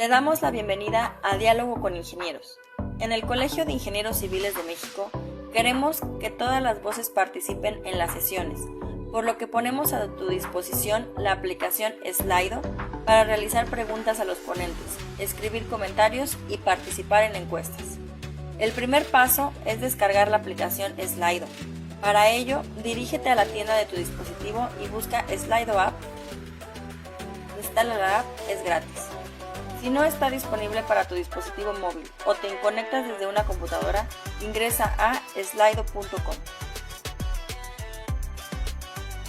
Te damos la bienvenida a Diálogo con Ingenieros. En el Colegio de Ingenieros Civiles de México queremos que todas las voces participen en las sesiones, por lo que ponemos a tu disposición la aplicación Slido para realizar preguntas a los ponentes, escribir comentarios y participar en encuestas. El primer paso es descargar la aplicación Slido. Para ello, dirígete a la tienda de tu dispositivo y busca Slido App. Instala la app, es gratis. Si no está disponible para tu dispositivo móvil o te conectas desde una computadora, ingresa a slido.com.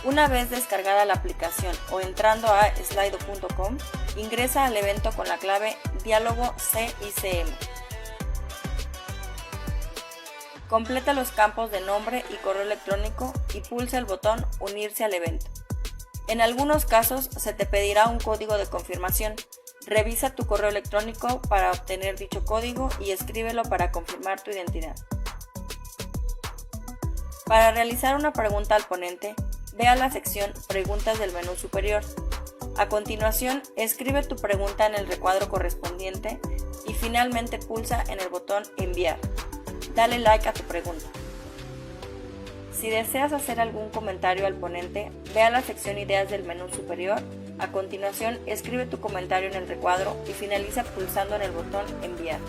Una vez descargada la aplicación o entrando a slido.com, ingresa al evento con la clave Diálogo CICM. Completa los campos de nombre y correo electrónico y pulsa el botón Unirse al evento. En algunos casos se te pedirá un código de confirmación. Revisa tu correo electrónico para obtener dicho código y escríbelo para confirmar tu identidad. Para realizar una pregunta al ponente, ve a la sección Preguntas del menú superior. A continuación, escribe tu pregunta en el recuadro correspondiente y finalmente pulsa en el botón Enviar. Dale like a tu pregunta. Si deseas hacer algún comentario al ponente, ve a la sección Ideas del menú superior. A continuación, escribe tu comentario en el recuadro y finaliza pulsando en el botón Enviar.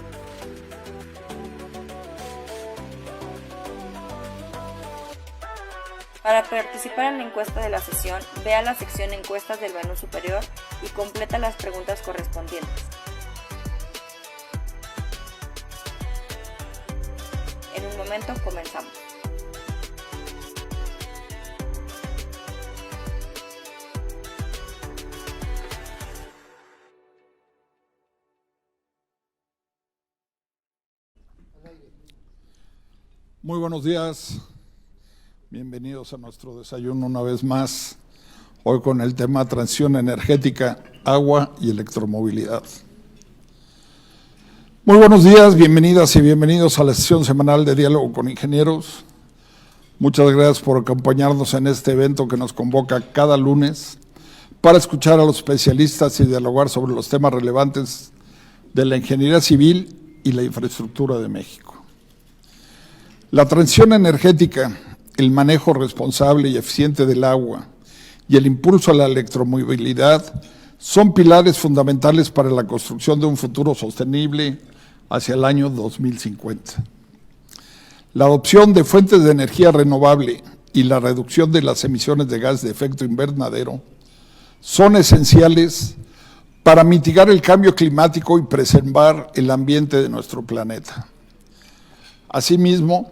Para participar en la encuesta de la sesión, ve a la sección Encuestas del menú superior y completa las preguntas correspondientes. En un momento comenzamos. Muy buenos días, bienvenidos a nuestro desayuno una vez más, hoy con el tema transición energética, agua y electromovilidad. Muy buenos días, bienvenidas y bienvenidos a la sesión semanal de Diálogo con Ingenieros. Muchas gracias por acompañarnos en este evento que nos convoca cada lunes para escuchar a los especialistas y dialogar sobre los temas relevantes de la ingeniería civil y la infraestructura de México. La transición energética, el manejo responsable y eficiente del agua y el impulso a la electromovilidad son pilares fundamentales para la construcción de un futuro sostenible hacia el año 2050. La adopción de fuentes de energía renovable y la reducción de las emisiones de gas de efecto invernadero son esenciales para mitigar el cambio climático y preservar el ambiente de nuestro planeta. Asimismo,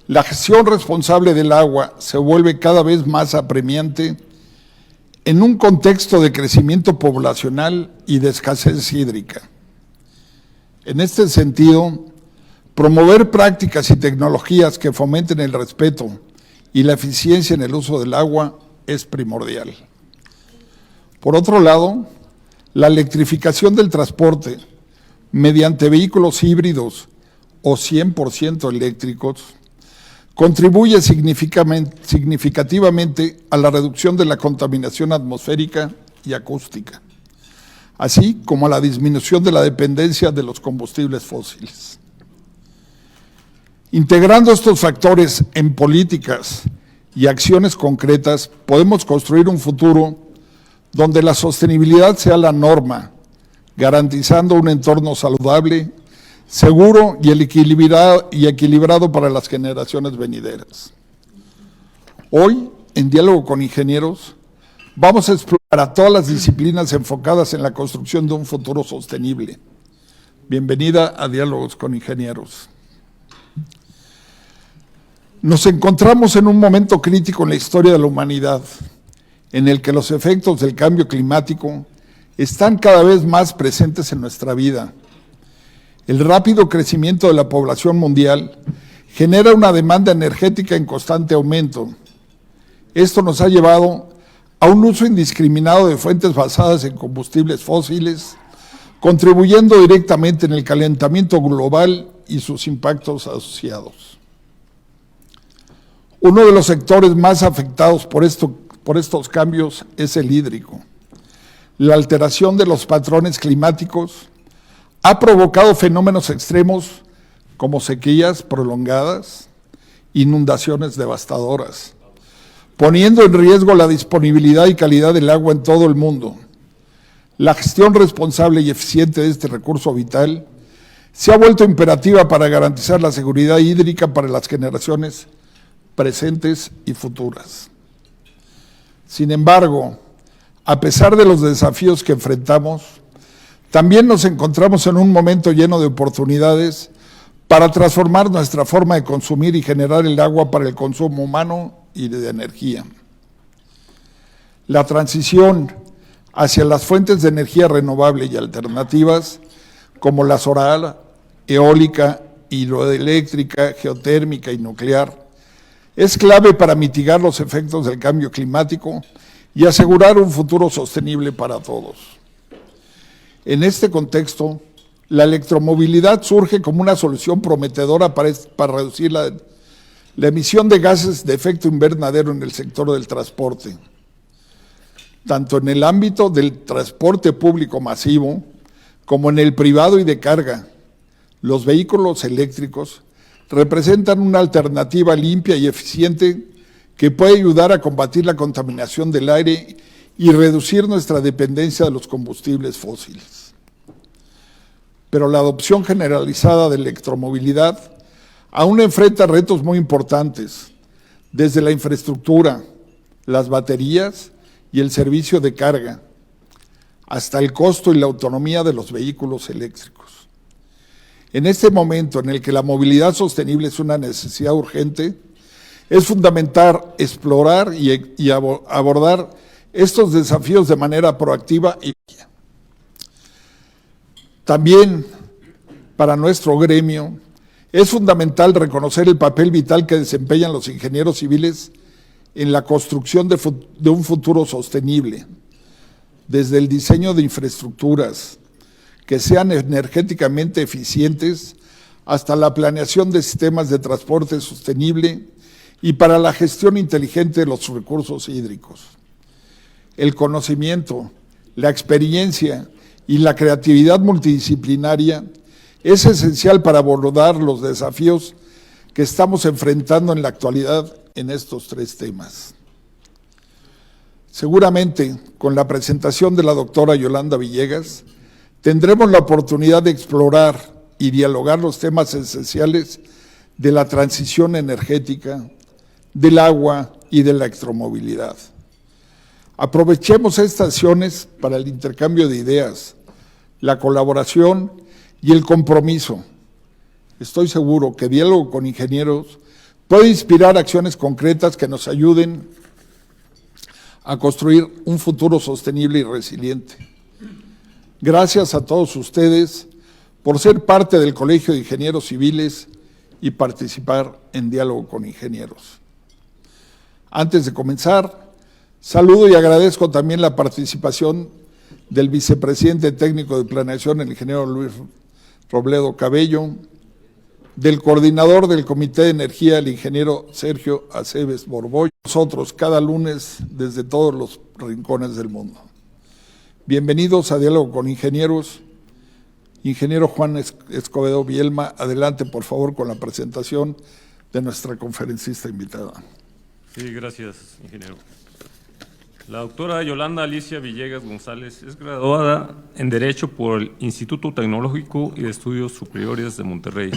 la gestión responsable del agua se vuelve cada vez más apremiante en un contexto de crecimiento poblacional y de escasez hídrica. En este sentido, promover prácticas y tecnologías que fomenten el respeto y la eficiencia en el uso del agua es primordial. Por otro lado, la electrificación del transporte mediante vehículos híbridos o 100% eléctricos contribuye significativamente a la reducción de la contaminación atmosférica y acústica, así como a la disminución de la dependencia de los combustibles fósiles. Integrando estos factores en políticas y acciones concretas, podemos construir un futuro donde la sostenibilidad sea la norma, garantizando un entorno saludable, seguro y equilibrado para las generaciones venideras. Hoy, en Diálogo con Ingenieros, vamos a explorar a todas las disciplinas enfocadas en la construcción de un futuro sostenible. Bienvenida a Diálogos con Ingenieros. Nos encontramos en un momento crítico en la historia de la humanidad, en el que los efectos del cambio climático están cada vez más presentes en nuestra vida. El rápido crecimiento de la población mundial genera una demanda energética en constante aumento. Esto nos ha llevado a un uso indiscriminado de fuentes basadas en combustibles fósiles, contribuyendo directamente en el calentamiento global y sus impactos asociados. Uno de los sectores más afectados por estos cambios es el hídrico. La alteración de los patrones climáticos ha provocado fenómenos extremos como sequías prolongadas, inundaciones devastadoras, poniendo en riesgo la disponibilidad y calidad del agua en todo el mundo. La gestión responsable y eficiente de este recurso vital se ha vuelto imperativa para garantizar la seguridad hídrica para las generaciones presentes y futuras. Sin embargo, a pesar de los desafíos que enfrentamos, también nos encontramos en un momento lleno de oportunidades para transformar nuestra forma de consumir y generar el agua para el consumo humano y de energía. La transición hacia las fuentes de energía renovable y alternativas, como la solar, eólica, hidroeléctrica, geotérmica y nuclear, es clave para mitigar los efectos del cambio climático y asegurar un futuro sostenible para todos. En este contexto, la electromovilidad surge como una solución prometedora para reducir la emisión de gases de efecto invernadero en el sector del transporte, tanto en el ámbito del transporte público masivo como en el privado y de carga. Los vehículos eléctricos representan una alternativa limpia y eficiente que puede ayudar a combatir la contaminación del aire y reducir nuestra dependencia de los combustibles fósiles. Pero la adopción generalizada de electromovilidad aún enfrenta retos muy importantes, desde la infraestructura, las baterías y el servicio de carga, hasta el costo y la autonomía de los vehículos eléctricos. En este momento en el que la movilidad sostenible es una necesidad urgente, es fundamental explorar y abordar estos desafíos de manera proactiva y también para nuestro gremio es fundamental reconocer el papel vital que desempeñan los ingenieros civiles en la construcción de un futuro sostenible, desde el diseño de infraestructuras que sean energéticamente eficientes hasta la planeación de sistemas de transporte sostenible y para la gestión inteligente de los recursos hídricos. El conocimiento, la experiencia y la creatividad multidisciplinaria es esencial para abordar los desafíos que estamos enfrentando en la actualidad en estos tres temas. Seguramente, con la presentación de la doctora Yolanda Villegas, tendremos la oportunidad de explorar y dialogar los temas esenciales de la transición energética, del agua y de la electromovilidad. Aprovechemos estas sesiones para el intercambio de ideas, la colaboración y el compromiso. Estoy seguro que Diálogo con Ingenieros puede inspirar acciones concretas que nos ayuden a construir un futuro sostenible y resiliente. Gracias a todos ustedes por ser parte del Colegio de Ingenieros Civiles y participar en Diálogo con Ingenieros. Antes de comenzar, saludo y agradezco también la participación del vicepresidente técnico de planeación, el ingeniero Luis Robledo Cabello, del coordinador del Comité de Energía, el ingeniero Sergio Aceves Borboy, nosotros cada lunes desde todos los rincones del mundo. Bienvenidos a Diálogo con Ingenieros. Ingeniero Juan Escobedo Bielma, adelante por favor con la presentación de nuestra conferencista invitada. Sí, gracias, ingeniero. La doctora Yolanda Alicia Villegas González es graduada en Derecho por el Instituto Tecnológico y de Estudios Superiores de Monterrey.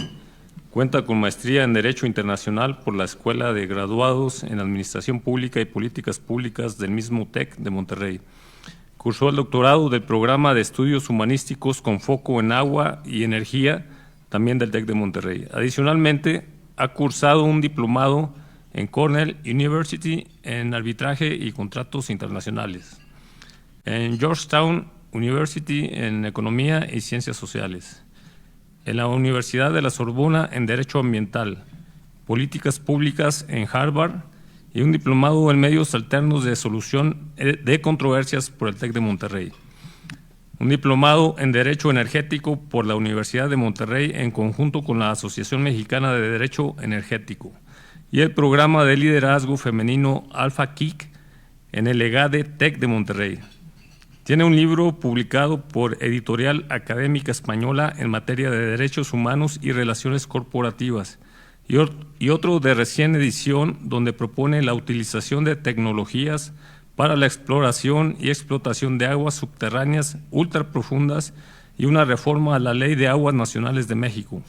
Cuenta con maestría en Derecho Internacional por la Escuela de Graduados en Administración Pública y Políticas Públicas del mismo TEC de Monterrey. Cursó el doctorado del Programa de Estudios Humanísticos con foco en agua y energía, también del TEC de Monterrey. Adicionalmente, ha cursado un diplomado en Cornell University en Arbitraje y Contratos Internacionales, en Georgetown University en Economía y Ciencias Sociales, en la Universidad de la Sorbona en Derecho Ambiental, Políticas Públicas en Harvard y un diplomado en Medios Alternos de Solución de Controversias por el TEC de Monterrey. un diplomado en Derecho Energético por la Universidad de Monterrey en conjunto con la Asociación Mexicana de Derecho Energético y el programa de liderazgo femenino Alpha Kick en el EGADE TEC de Monterrey. Tiene un libro publicado por Editorial Académica Española en materia de derechos humanos y relaciones corporativas y otro de recién edición donde propone la utilización de tecnologías para la exploración y explotación de aguas subterráneas ultraprofundas y una reforma a la Ley de Aguas Nacionales de México.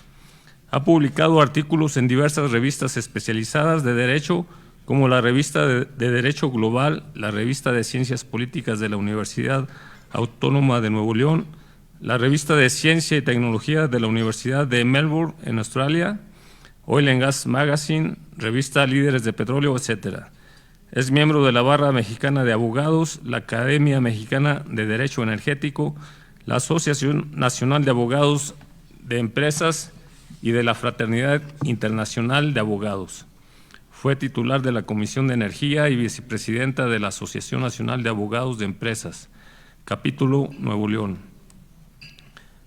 Ha publicado artículos en diversas revistas especializadas de derecho, como la Revista de Derecho Global, la Revista de Ciencias Políticas de la Universidad Autónoma de Nuevo León, la Revista de Ciencia y Tecnología de la Universidad de Melbourne, en Australia, Oil and Gas Magazine, Revista Líderes de Petróleo, etc. Es miembro de la Barra Mexicana de Abogados, la Academia Mexicana de Derecho Energético, la Asociación Nacional de Abogados de Empresas y de la Fraternidad Internacional de Abogados. Fue titular de la Comisión de Energía y vicepresidenta de la Asociación Nacional de Abogados de Empresas, capítulo Nuevo León.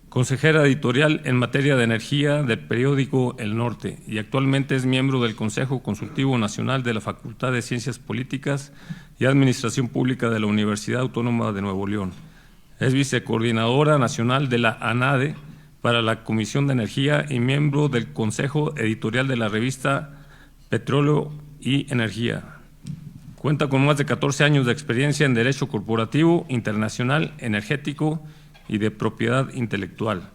Consejera editorial en materia de energía del periódico El Norte y actualmente es miembro del Consejo Consultivo Nacional de la Facultad de Ciencias Políticas y Administración Pública de la Universidad Autónoma de Nuevo León. Es vicecoordinadora nacional de la ANADE para la Comisión de Energía y miembro del Consejo Editorial de la revista Petróleo y Energía. Cuenta con más de 14 años de experiencia en Derecho Corporativo, Internacional, Energético y de Propiedad Intelectual.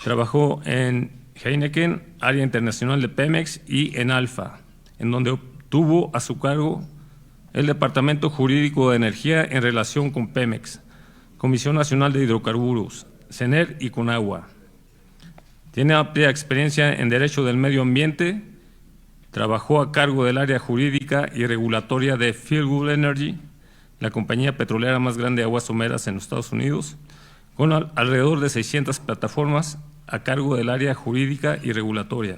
Trabajó en Heineken, área internacional de Pemex y en Alfa, en donde obtuvo a su cargo el Departamento Jurídico de Energía en relación con Pemex, Comisión Nacional de Hidrocarburos, CENER y Conagua. Tiene amplia experiencia en Derecho del Medio Ambiente. Trabajó a cargo del área jurídica y regulatoria de Fieldwood Energy, la compañía petrolera más grande de aguas someras en los Estados Unidos, con alrededor de 600 plataformas a cargo del área jurídica y regulatoria.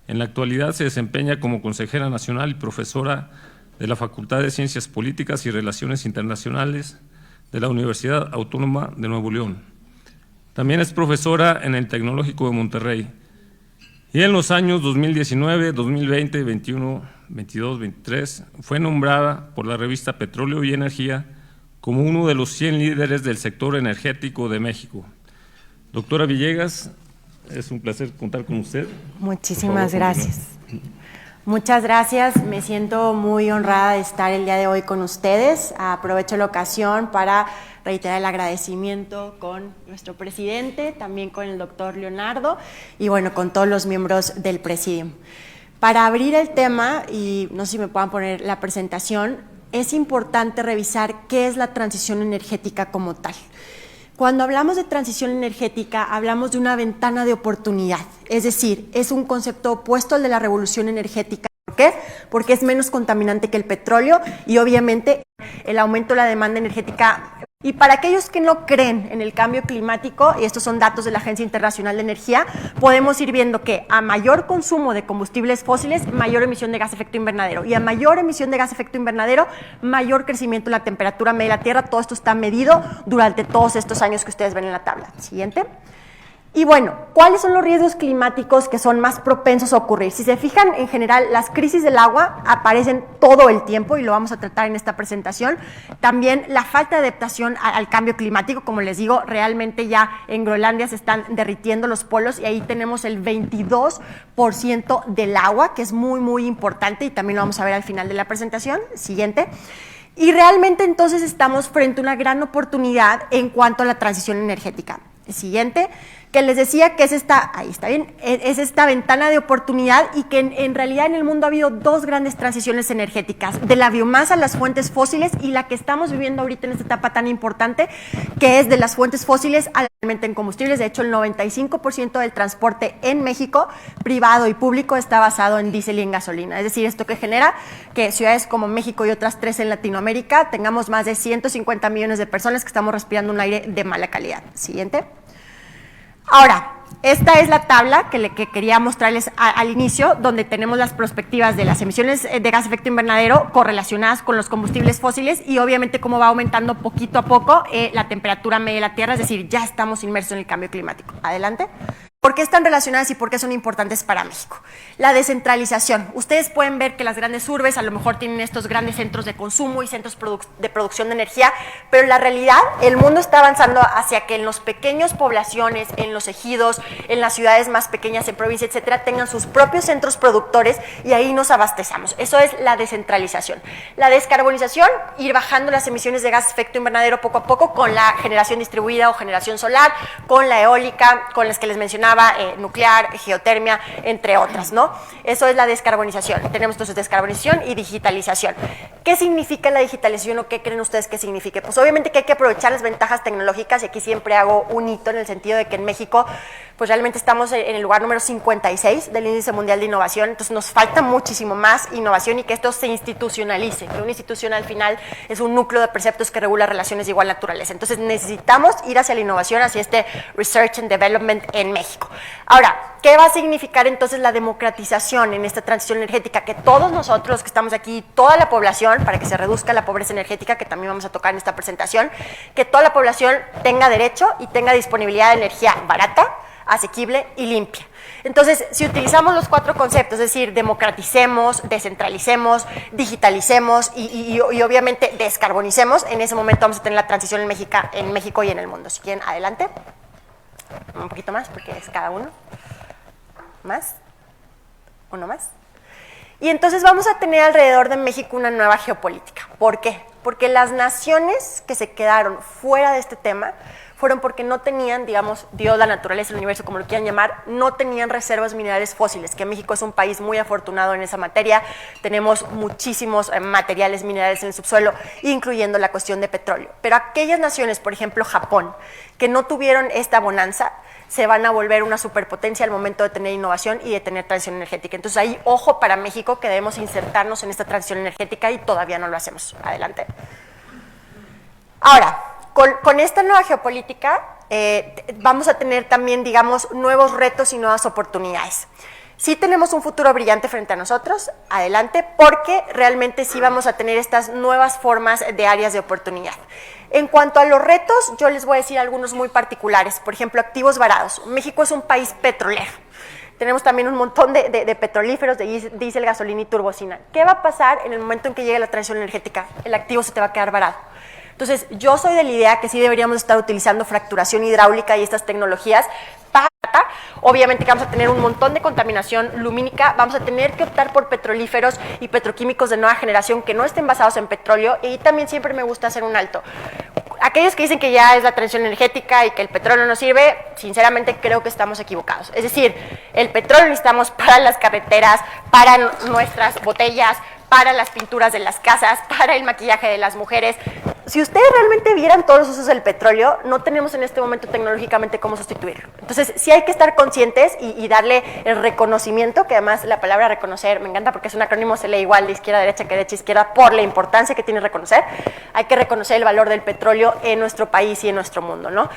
En la actualidad se desempeña como consejera nacional y profesora de la Facultad de Ciencias Políticas y Relaciones Internacionales de la Universidad Autónoma de Nuevo León. También es profesora en el Tecnológico de Monterrey. Y en los años 2019, 2020, 21, 22, 23, fue nombrada por la revista Petróleo y Energía como uno de los 100 líderes del sector energético de México. Doctora Villegas, es un placer contar con usted. Muchísimas gracias. Muchas gracias, me siento muy honrada de estar el día de hoy con ustedes. Aprovecho la ocasión para reiterar el agradecimiento con nuestro presidente, también con el doctor Leonardo y bueno, con todos los miembros del Presidium. Para abrir el tema, y no sé si me puedan poner la presentación, es importante revisar qué es la transición energética como tal. Cuando hablamos de transición energética, hablamos de una ventana de oportunidad, es decir, es un concepto opuesto al de la revolución energética. ¿Por qué? Porque es menos contaminante que el petróleo y obviamente el aumento de la demanda energética. Y para aquellos que no creen en el cambio climático, y estos son datos de la Agencia Internacional de Energía, podemos ir viendo que a mayor consumo de combustibles fósiles, mayor emisión de gas de efecto invernadero. Y a mayor emisión de gas de efecto invernadero, mayor crecimiento de la temperatura media de la Tierra. Todo esto está medido durante todos estos años que ustedes ven en la tabla. Siguiente. Y bueno, ¿cuáles son los riesgos climáticos que son más propensos a ocurrir? Si se fijan, en general, las crisis del agua aparecen todo el tiempo y lo vamos a tratar en esta presentación. También la falta de adaptación al cambio climático, como les digo, realmente ya en Groenlandia se están derritiendo los polos y ahí tenemos el 22% del agua, que es muy, muy importante y también lo vamos a ver al final de la presentación. Siguiente. Y realmente entonces estamos frente a una gran oportunidad en cuanto a la transición energética. Siguiente, que les decía que es esta, ahí está bien, es esta ventana de oportunidad y que en realidad en el mundo ha habido dos grandes transiciones energéticas, de la biomasa a las fuentes fósiles y la que estamos viviendo ahorita en esta etapa tan importante, que es de las fuentes fósiles a la aumento en combustibles. De hecho, el 95% del transporte en México, privado y público, está basado en diésel y en gasolina. Es decir, esto que genera que ciudades como México y otras 3 en Latinoamérica tengamos más de 150 millones de personas que estamos respirando un aire de mala calidad. Siguiente. Ahora, esta es la tabla que quería mostrarles al inicio, donde tenemos las perspectivas de las emisiones de gas de efecto invernadero correlacionadas con los combustibles fósiles y obviamente cómo va aumentando poquito a poco la temperatura media de la Tierra, es decir, ya estamos inmersos en el cambio climático. Adelante. ¿Por qué están relacionadas y por qué son importantes para México? La descentralización. Ustedes pueden ver que las grandes urbes a lo mejor tienen estos grandes centros de consumo y centros de producción de energía, pero en la realidad el mundo está avanzando hacia que en las pequeñas poblaciones, en los ejidos, en las ciudades más pequeñas, en provincias, etcétera, tengan sus propios centros productores y ahí nos abastezamos. Eso es la descentralización. La descarbonización, ir bajando las emisiones de gas de efecto invernadero poco a poco con la generación distribuida o generación solar, con la eólica, con las que les mencionaba, nuclear, geotermia, entre otras, ¿no? Eso es la descarbonización. Tenemos entonces descarbonización y digitalización. ¿Qué significa la digitalización o qué creen ustedes que signifique? Pues obviamente que hay que aprovechar las ventajas tecnológicas y aquí siempre hago un hito en el sentido de que en México pues realmente estamos en el lugar número 56 del Índice Mundial de Innovación, entonces nos falta muchísimo más innovación y que esto se institucionalice, que una institución al final es un núcleo de preceptos que regula relaciones de igual naturaleza. Entonces necesitamos ir hacia la innovación, hacia este Research and Development en México. Ahora, ¿qué va a significar entonces la democratización en esta transición energética? Que todos nosotros los que estamos aquí, toda la población, para que se reduzca la pobreza energética, que también vamos a tocar en esta presentación, que toda la población tenga derecho y tenga disponibilidad de energía barata, asequible y limpia. Entonces, si utilizamos los 4 conceptos, es decir, democraticemos, descentralicemos, digitalicemos y obviamente descarbonicemos, en ese momento vamos a tener la transición en México y en el mundo. Si quieren, adelante. Un poquito más, porque es cada uno. Más. Uno más. Y entonces vamos a tener alrededor de México una nueva geopolítica. ¿Por qué? Porque las naciones que se quedaron fuera de este tema fueron porque no tenían, digamos, Dios, la naturaleza, el universo, como lo quieran llamar, no tenían reservas minerales fósiles, que México es un país muy afortunado en esa materia, tenemos muchísimos materiales minerales en el subsuelo, incluyendo la cuestión de petróleo. Pero aquellas naciones, por ejemplo Japón, que no tuvieron esta bonanza, se van a volver una superpotencia al momento de tener innovación y de tener transición energética. Entonces ahí, ojo para México, que debemos insertarnos en esta transición energética y todavía no lo hacemos. Adelante. Ahora, con esta nueva geopolítica vamos a tener también, digamos, nuevos retos y nuevas oportunidades. Sí tenemos un futuro brillante frente a nosotros, adelante, porque realmente sí vamos a tener estas nuevas formas de áreas de oportunidad. En cuanto a los retos, yo les voy a decir algunos muy particulares. Por ejemplo, activos varados. México es un país petrolero. Tenemos también un montón de petrolíferos, de diésel, gasolina y turbocina. ¿Qué va a pasar en el momento en que llegue la transición energética? El activo se te va a quedar varado. Entonces, yo soy de la idea que sí deberíamos estar utilizando fracturación hidráulica y estas tecnologías para, obviamente que vamos a tener un montón de contaminación lumínica, vamos a tener que optar por petrolíferos y petroquímicos de nueva generación que no estén basados en petróleo y también siempre me gusta hacer un alto. Aquellos que dicen que ya es la transición energética y que el petróleo no sirve, sinceramente creo que estamos equivocados. Es decir, el petróleo necesitamos para las carreteras, para nuestras botellas, para las pinturas de las casas, para el maquillaje de las mujeres. Si ustedes realmente vieran todos los usos del petróleo, no tenemos en este momento tecnológicamente cómo sustituirlo. Entonces, sí hay que estar conscientes y darle el reconocimiento, que además la palabra reconocer me encanta porque es un acrónimo, se lee igual de izquierda a derecha que derecha a izquierda por la importancia que tiene reconocer. Hay que reconocer el valor del petróleo en nuestro país y en nuestro mundo, ¿no?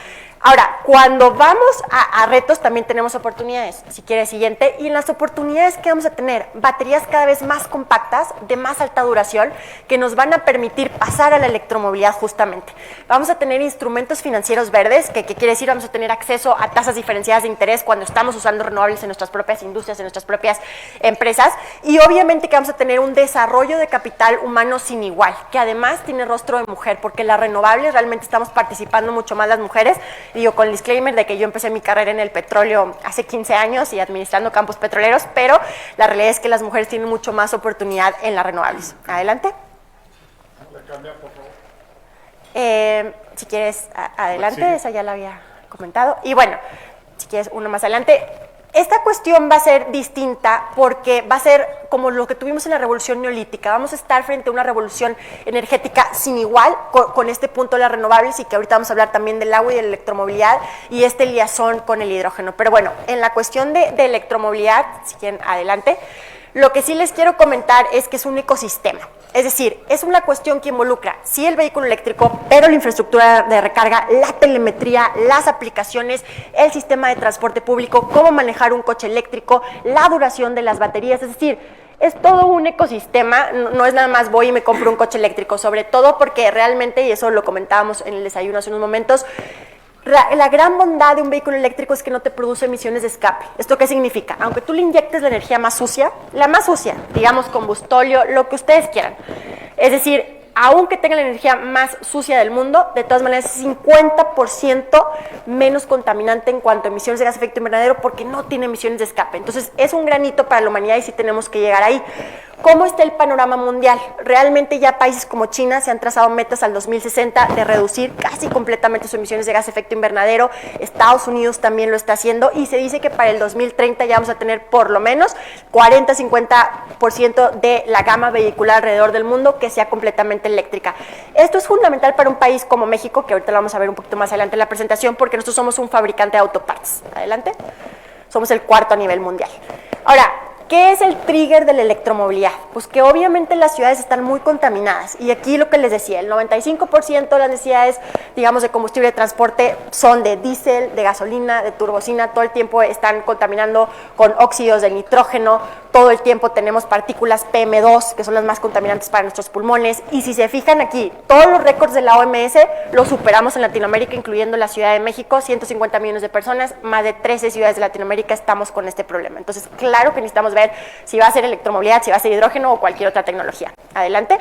Ahora, cuando vamos a retos también tenemos oportunidades, si quiere siguiente, y en las oportunidades que vamos a tener baterías cada vez más compactas, de más alta duración, que nos van a permitir pasar a la electromovilidad justamente. Vamos a tener instrumentos financieros verdes, que quiere decir vamos a tener acceso a tasas diferenciadas de interés cuando estamos usando renovables en nuestras propias industrias, en nuestras propias empresas, y obviamente que vamos a tener un desarrollo de capital humano sin igual, que además tiene rostro de mujer, porque las renovables realmente estamos participando mucho más las mujeres. Digo, con el disclaimer de que yo empecé mi carrera en el petróleo hace 15 años y administrando campos petroleros, pero la realidad es que las mujeres tienen mucho más oportunidad en las renovables. Adelante. Si quieres, adelante, sí. Esa ya la había comentado. Y bueno, si quieres uno más adelante. Esta cuestión va a ser distinta porque va a ser como lo que tuvimos en la revolución neolítica. Vamos a estar frente a una revolución energética sin igual con este punto de las renovables y que ahorita vamos a hablar también del agua y de la electromovilidad y este liazón con el hidrógeno. Pero bueno, en la cuestión de electromovilidad, si quieren adelante, lo que sí les quiero comentar es que es un ecosistema. Es decir, es una cuestión que involucra, sí, el vehículo eléctrico, pero la infraestructura de recarga, la telemetría, las aplicaciones, el sistema de transporte público, cómo manejar un coche eléctrico, la duración de las baterías, es decir, es todo un ecosistema, no es nada más voy y me compro un coche eléctrico, sobre todo porque realmente, y eso lo comentábamos en el desayuno hace unos momentos, la gran bondad de un vehículo eléctrico es que no te produce emisiones de escape. ¿Esto qué significa? Aunque tú le inyectes la energía más sucia, digamos combustóleo, lo que ustedes quieran. Es decir, aunque tenga la energía más sucia del mundo, de todas maneras es 50% menos contaminante en cuanto a emisiones de gas de efecto invernadero porque no tiene emisiones de escape. Entonces es un granito para la humanidad y sí tenemos que llegar ahí. ¿Cómo está el panorama mundial? Realmente ya países como China se han trazado metas al 2060 de reducir casi completamente sus emisiones de gas de efecto invernadero. Estados Unidos también lo está haciendo y se dice que para el 2030 ya vamos a tener por lo menos 40-50% de la gama vehicular alrededor del mundo que sea completamente eléctrica. Esto es fundamental para un país como México, que ahorita lo vamos a ver un poquito más adelante en la presentación, porque nosotros somos un fabricante de autopartes. Adelante. Somos el 4º a nivel mundial. Ahora, ¿qué es el trigger de la electromovilidad? Pues que obviamente las ciudades están muy contaminadas y aquí lo que les decía, el 95% de las necesidades, digamos, de combustible de transporte son de diésel, de gasolina, de turbocina, todo el tiempo están contaminando con óxidos de nitrógeno, todo el tiempo tenemos partículas PM2, que son las más contaminantes para nuestros pulmones, y si se fijan aquí, todos los récords de la OMS los superamos en Latinoamérica, incluyendo la Ciudad de México, 150 millones de personas, más de 13 ciudades de Latinoamérica estamos con este problema. Entonces, claro que necesitamos ver si va a ser electromovilidad, si va a ser hidrógeno o cualquier otra tecnología. Adelante.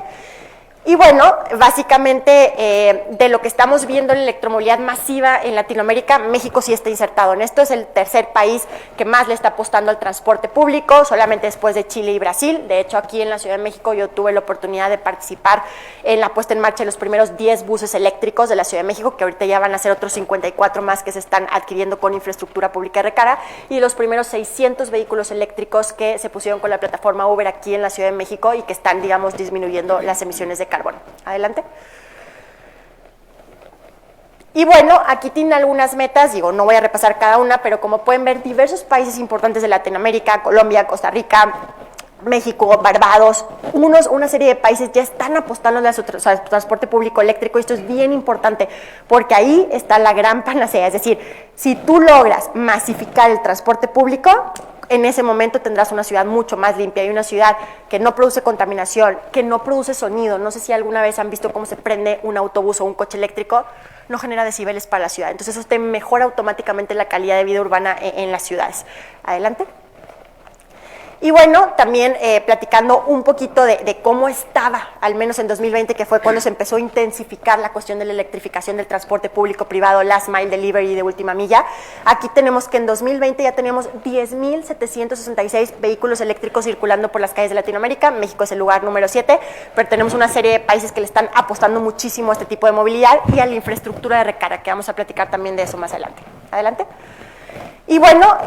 Y bueno, básicamente de lo que estamos viendo en la electromovilidad masiva en Latinoamérica, México sí está insertado en esto, es el 3er país que más le está apostando al transporte público, solamente después de Chile y Brasil. De hecho, aquí en la Ciudad de México yo tuve la oportunidad de participar en la puesta en marcha de los primeros 10 buses eléctricos de la Ciudad de México, que ahorita ya van a ser otros 54 más que se están adquiriendo con infraestructura pública de recarga, y los primeros 600 vehículos eléctricos que se pusieron con la plataforma Uber aquí en la Ciudad de México y que están, digamos, disminuyendo las emisiones de carbono. Adelante. Y bueno, aquí tienen algunas metas, digo, no voy a repasar cada una, pero como pueden ver, diversos países importantes de Latinoamérica, Colombia, Costa Rica, México, Barbados, una serie de países ya están apostando a su transporte público eléctrico, y esto es bien importante, porque ahí está la gran panacea, es decir, si tú logras masificar el transporte público, en ese momento tendrás una ciudad mucho más limpia y una ciudad que no produce contaminación, que no produce sonido. No sé si alguna vez han visto cómo se prende un autobús o un coche eléctrico, no genera decibeles para la ciudad. Entonces eso te mejora automáticamente la calidad de vida urbana en las ciudades. Adelante. Y bueno, también platicando un poquito de cómo estaba, al menos en 2020, que fue cuando se empezó a intensificar la cuestión de la electrificación del transporte público-privado, last mile delivery de última milla. Aquí tenemos que en 2020 ya tenemos 10.766 vehículos eléctricos circulando por las calles de Latinoamérica. México es el lugar número 7, pero tenemos una serie de países que le están apostando muchísimo a este tipo de movilidad y a la infraestructura de recarga, que vamos a platicar también de eso más adelante. Adelante. Y bueno,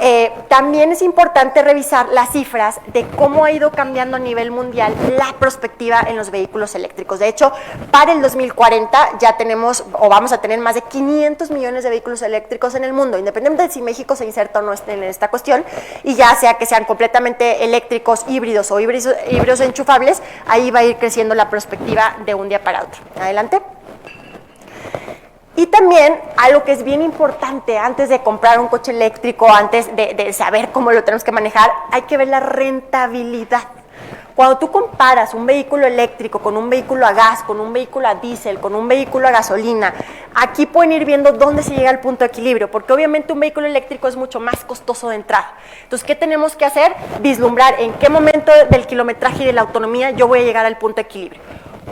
también es importante revisar las cifras de cómo ha ido cambiando a nivel mundial la perspectiva en los vehículos eléctricos. De hecho, para el 2040 ya tenemos, o vamos a tener más de 500 millones de vehículos eléctricos en el mundo, independientemente de si México se inserta o no en esta cuestión, y ya sea que sean completamente eléctricos, híbridos o híbridos enchufables, ahí va a ir creciendo la perspectiva de un día para otro. Adelante. Y también algo que es bien importante antes de comprar un coche eléctrico, antes de saber cómo lo tenemos que manejar, hay que ver la rentabilidad. Cuando tú comparas un vehículo eléctrico con un vehículo a gas, con un vehículo a diésel, con un vehículo a gasolina, aquí pueden ir viendo dónde se llega al punto de equilibrio, porque obviamente un vehículo eléctrico es mucho más costoso de entrada. Entonces, ¿qué tenemos que hacer? Vislumbrar en qué momento del kilometraje y de la autonomía yo voy a llegar al punto de equilibrio.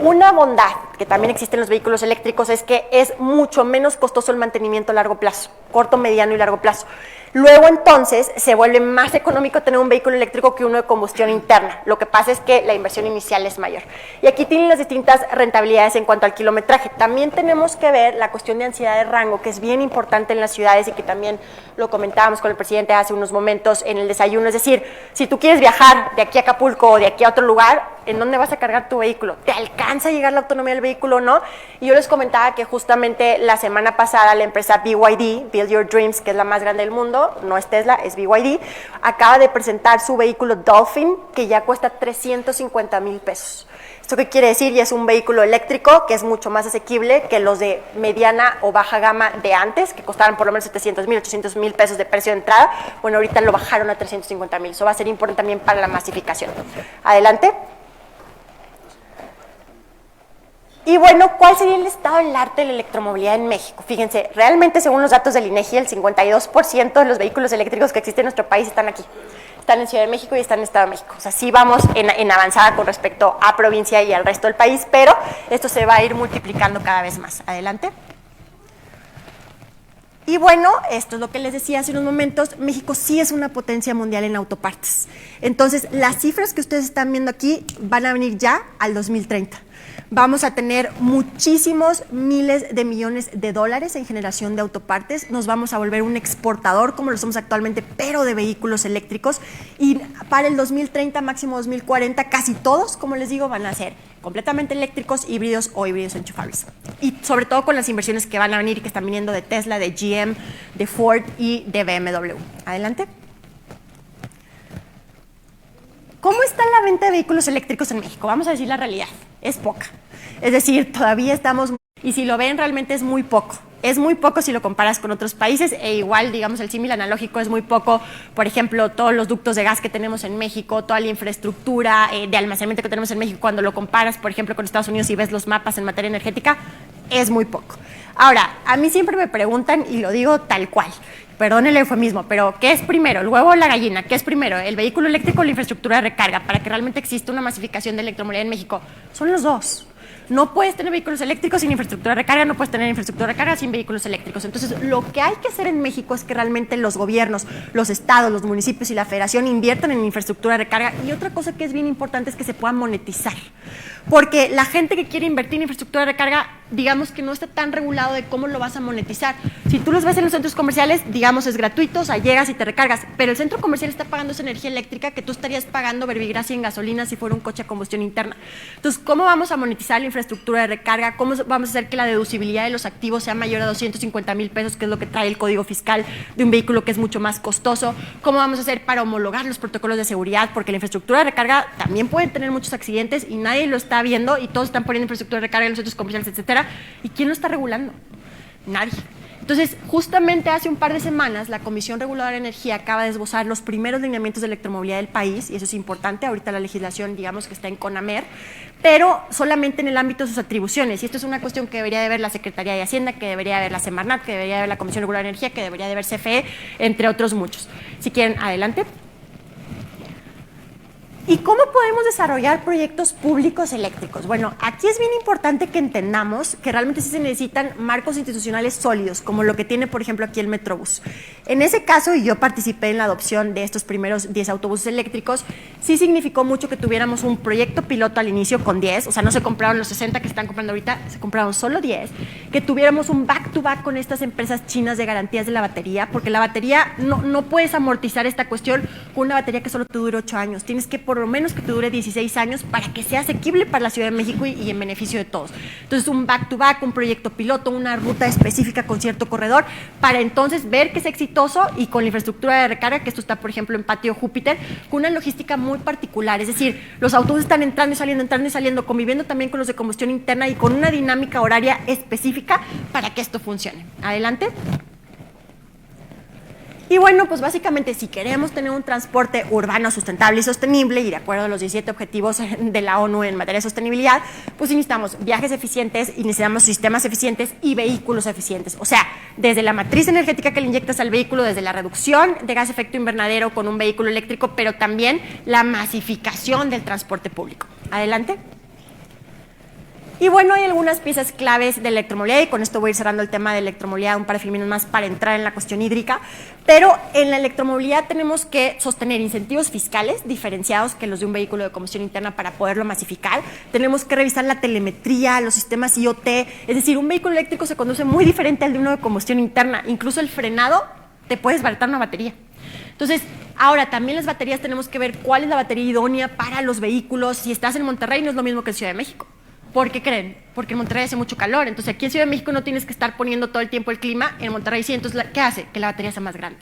Una bondad que también existe en los vehículos eléctricos es que es mucho menos costoso el mantenimiento a largo plazo, corto, mediano y largo plazo. Luego entonces se vuelve más económico tener un vehículo eléctrico que uno de combustión interna. Lo que pasa es que la inversión inicial es mayor. Y aquí tienen las distintas rentabilidades en cuanto al kilometraje. También tenemos que ver la cuestión de ansiedad de rango, que es bien importante en las ciudades y que también lo comentábamos con el presidente hace unos momentos en el desayuno. Es decir, si tú quieres viajar de aquí a Acapulco o de aquí a otro lugar, ¿en dónde vas a cargar tu vehículo? ¿Te alcanza a llegar la autonomía del vehículo o no? Y yo les comentaba que justamente la semana pasada la empresa BYD, Build Your Dreams, que es la más grande del mundo, no es Tesla, es BYD, acaba de presentar su vehículo Dolphin, que ya cuesta 350,000 pesos. ¿Esto qué quiere decir? Ya es un vehículo eléctrico que es mucho más asequible que los de mediana o baja gama de antes, que costaban por lo menos 700,000, 800,000 pesos de precio de entrada. Bueno, ahorita lo bajaron a 350,000. Eso va a ser importante también para la masificación. Adelante. Y bueno, ¿cuál sería el estado del arte de la electromovilidad en México? Fíjense, realmente según los datos del INEGI, el 52% de los vehículos eléctricos que existen en nuestro país están aquí. Están en Ciudad de México y están en Estado de México. O sea, sí vamos en avanzada con respecto a provincia y al resto del país, pero esto se va a ir multiplicando cada vez más. Adelante. Y bueno, esto es lo que les decía hace unos momentos, México sí es una potencia mundial en autopartes. Entonces, las cifras que ustedes están viendo aquí van a venir ya al 2030. Vamos a tener muchísimos miles de millones de dólares en generación de autopartes. Nos vamos a volver un exportador, como lo somos actualmente, pero de vehículos eléctricos. Y para el 2030, máximo 2040, casi todos, como les digo, van a ser completamente eléctricos, híbridos o híbridos enchufables. Y sobre todo con las inversiones que van a venir y que están viniendo de Tesla, de GM, de Ford y de BMW. Adelante. ¿Cómo está la venta de vehículos eléctricos en México? Vamos a decir la realidad, es poca. Es decir, todavía estamos, y si lo ven realmente es muy poco. Es muy poco si lo comparas con otros países e igual, digamos, el símil analógico es muy poco. Por ejemplo, todos los ductos de gas que tenemos en México, toda la infraestructura de almacenamiento que tenemos en México, cuando lo comparas, por ejemplo, con Estados Unidos y ves los mapas en materia energética, es muy poco. Ahora, a mí siempre me preguntan, y lo digo tal cual, perdón el eufemismo, pero ¿qué es primero, el huevo o la gallina? ¿Qué es primero, el vehículo eléctrico o la infraestructura de recarga? Para que realmente exista una masificación de electromovilidad en México, son los dos. No puedes tener vehículos eléctricos sin infraestructura de recarga, no puedes tener infraestructura de recarga sin vehículos eléctricos. Entonces, lo que hay que hacer en México es que realmente los gobiernos, los estados, los municipios y la federación inviertan en infraestructura de recarga. Y otra cosa que es bien importante es que se pueda monetizar. Porque la gente que quiere invertir en infraestructura de recarga, digamos que no está tan regulado de cómo lo vas a monetizar. Si tú los ves en los centros comerciales, digamos es gratuito, o sea, llegas y te recargas, pero el centro comercial está pagando esa energía eléctrica que tú estarías pagando verbigracia en gasolina si fuera un coche a combustión interna. Entonces, ¿cómo vamos a monetizar la infraestructura de recarga? ¿Cómo vamos a hacer que la deducibilidad de los activos sea mayor a 250,000 pesos, que es lo que trae el código fiscal de un vehículo que es mucho más costoso? ¿Cómo vamos a hacer para homologar los protocolos de seguridad? Porque la infraestructura de recarga también puede tener muchos accidentes y nadie lo está viendo y todos están poniendo infraestructura de recarga en los centros comerciales, etcétera. ¿Y quién lo está regulando? Nadie. Entonces, justamente hace un par de semanas, la Comisión Reguladora de Energía acaba de esbozar los primeros lineamientos de electromovilidad del país, y eso es importante. Ahorita la legislación, digamos que está en CONAMER, pero solamente en el ámbito de sus atribuciones. Y esto es una cuestión que debería de ver la Secretaría de Hacienda, que debería de ver la Semarnat, que debería de ver la Comisión Reguladora de Energía, que debería de ver CFE, entre otros muchos. Si quieren, adelante. ¿Y cómo podemos desarrollar proyectos públicos eléctricos? Bueno, aquí es bien importante que entendamos que realmente sí se necesitan marcos institucionales sólidos, como lo que tiene, por ejemplo, aquí el Metrobús. En ese caso, y yo participé en la adopción de estos primeros 10 autobuses eléctricos, sí significó mucho que tuviéramos un proyecto piloto al inicio con 10, o sea, no se compraron los 60 que están comprando ahorita, se compraron solo 10, que tuviéramos un back-to-back con estas empresas chinas de garantías de la batería, porque la batería no puedes amortizar esta cuestión con una batería que solo te dure 8 años, tienes que por lo menos que te dure 16 años para que sea asequible para la Ciudad de México y en beneficio de todos. Entonces, un back-to-back, un proyecto piloto, una ruta específica con cierto corredor, para entonces ver que es exitoso y con la infraestructura de recarga, que esto está, por ejemplo, en Patio Júpiter, con una logística muy particular. Es decir, los autobuses están entrando y saliendo, conviviendo también con los de combustión interna y con una dinámica horaria específica para que esto funcione. Adelante. Y bueno, pues básicamente si queremos tener un transporte urbano sustentable y sostenible y de acuerdo a los 17 objetivos de la ONU en materia de sostenibilidad, pues necesitamos viajes eficientes y necesitamos sistemas eficientes y vehículos eficientes. O sea, desde la matriz energética que le inyectas al vehículo, desde la reducción de gas efecto invernadero con un vehículo eléctrico, pero también la masificación del transporte público. Adelante. Y bueno, hay algunas piezas claves de electromovilidad y con esto voy a ir cerrando el tema de electromovilidad un par de filminos más para entrar en la cuestión hídrica, pero en la electromovilidad tenemos que sostener incentivos fiscales diferenciados que los de un vehículo de combustión interna para poderlo masificar, tenemos que revisar la telemetría, los sistemas IoT, es decir, un vehículo eléctrico se conduce muy diferente al de uno de combustión interna, incluso el frenado te puede desbaratar una batería. Entonces, ahora también las baterías tenemos que ver cuál es la batería idónea para los vehículos. Si estás en Monterrey no es lo mismo que en Ciudad de México. ¿Por qué creen? Porque en Monterrey hace mucho calor. Entonces, aquí en Ciudad de México no tienes que estar poniendo todo el tiempo el clima. En Monterrey sí. Entonces, ¿qué hace? Que la batería sea más grande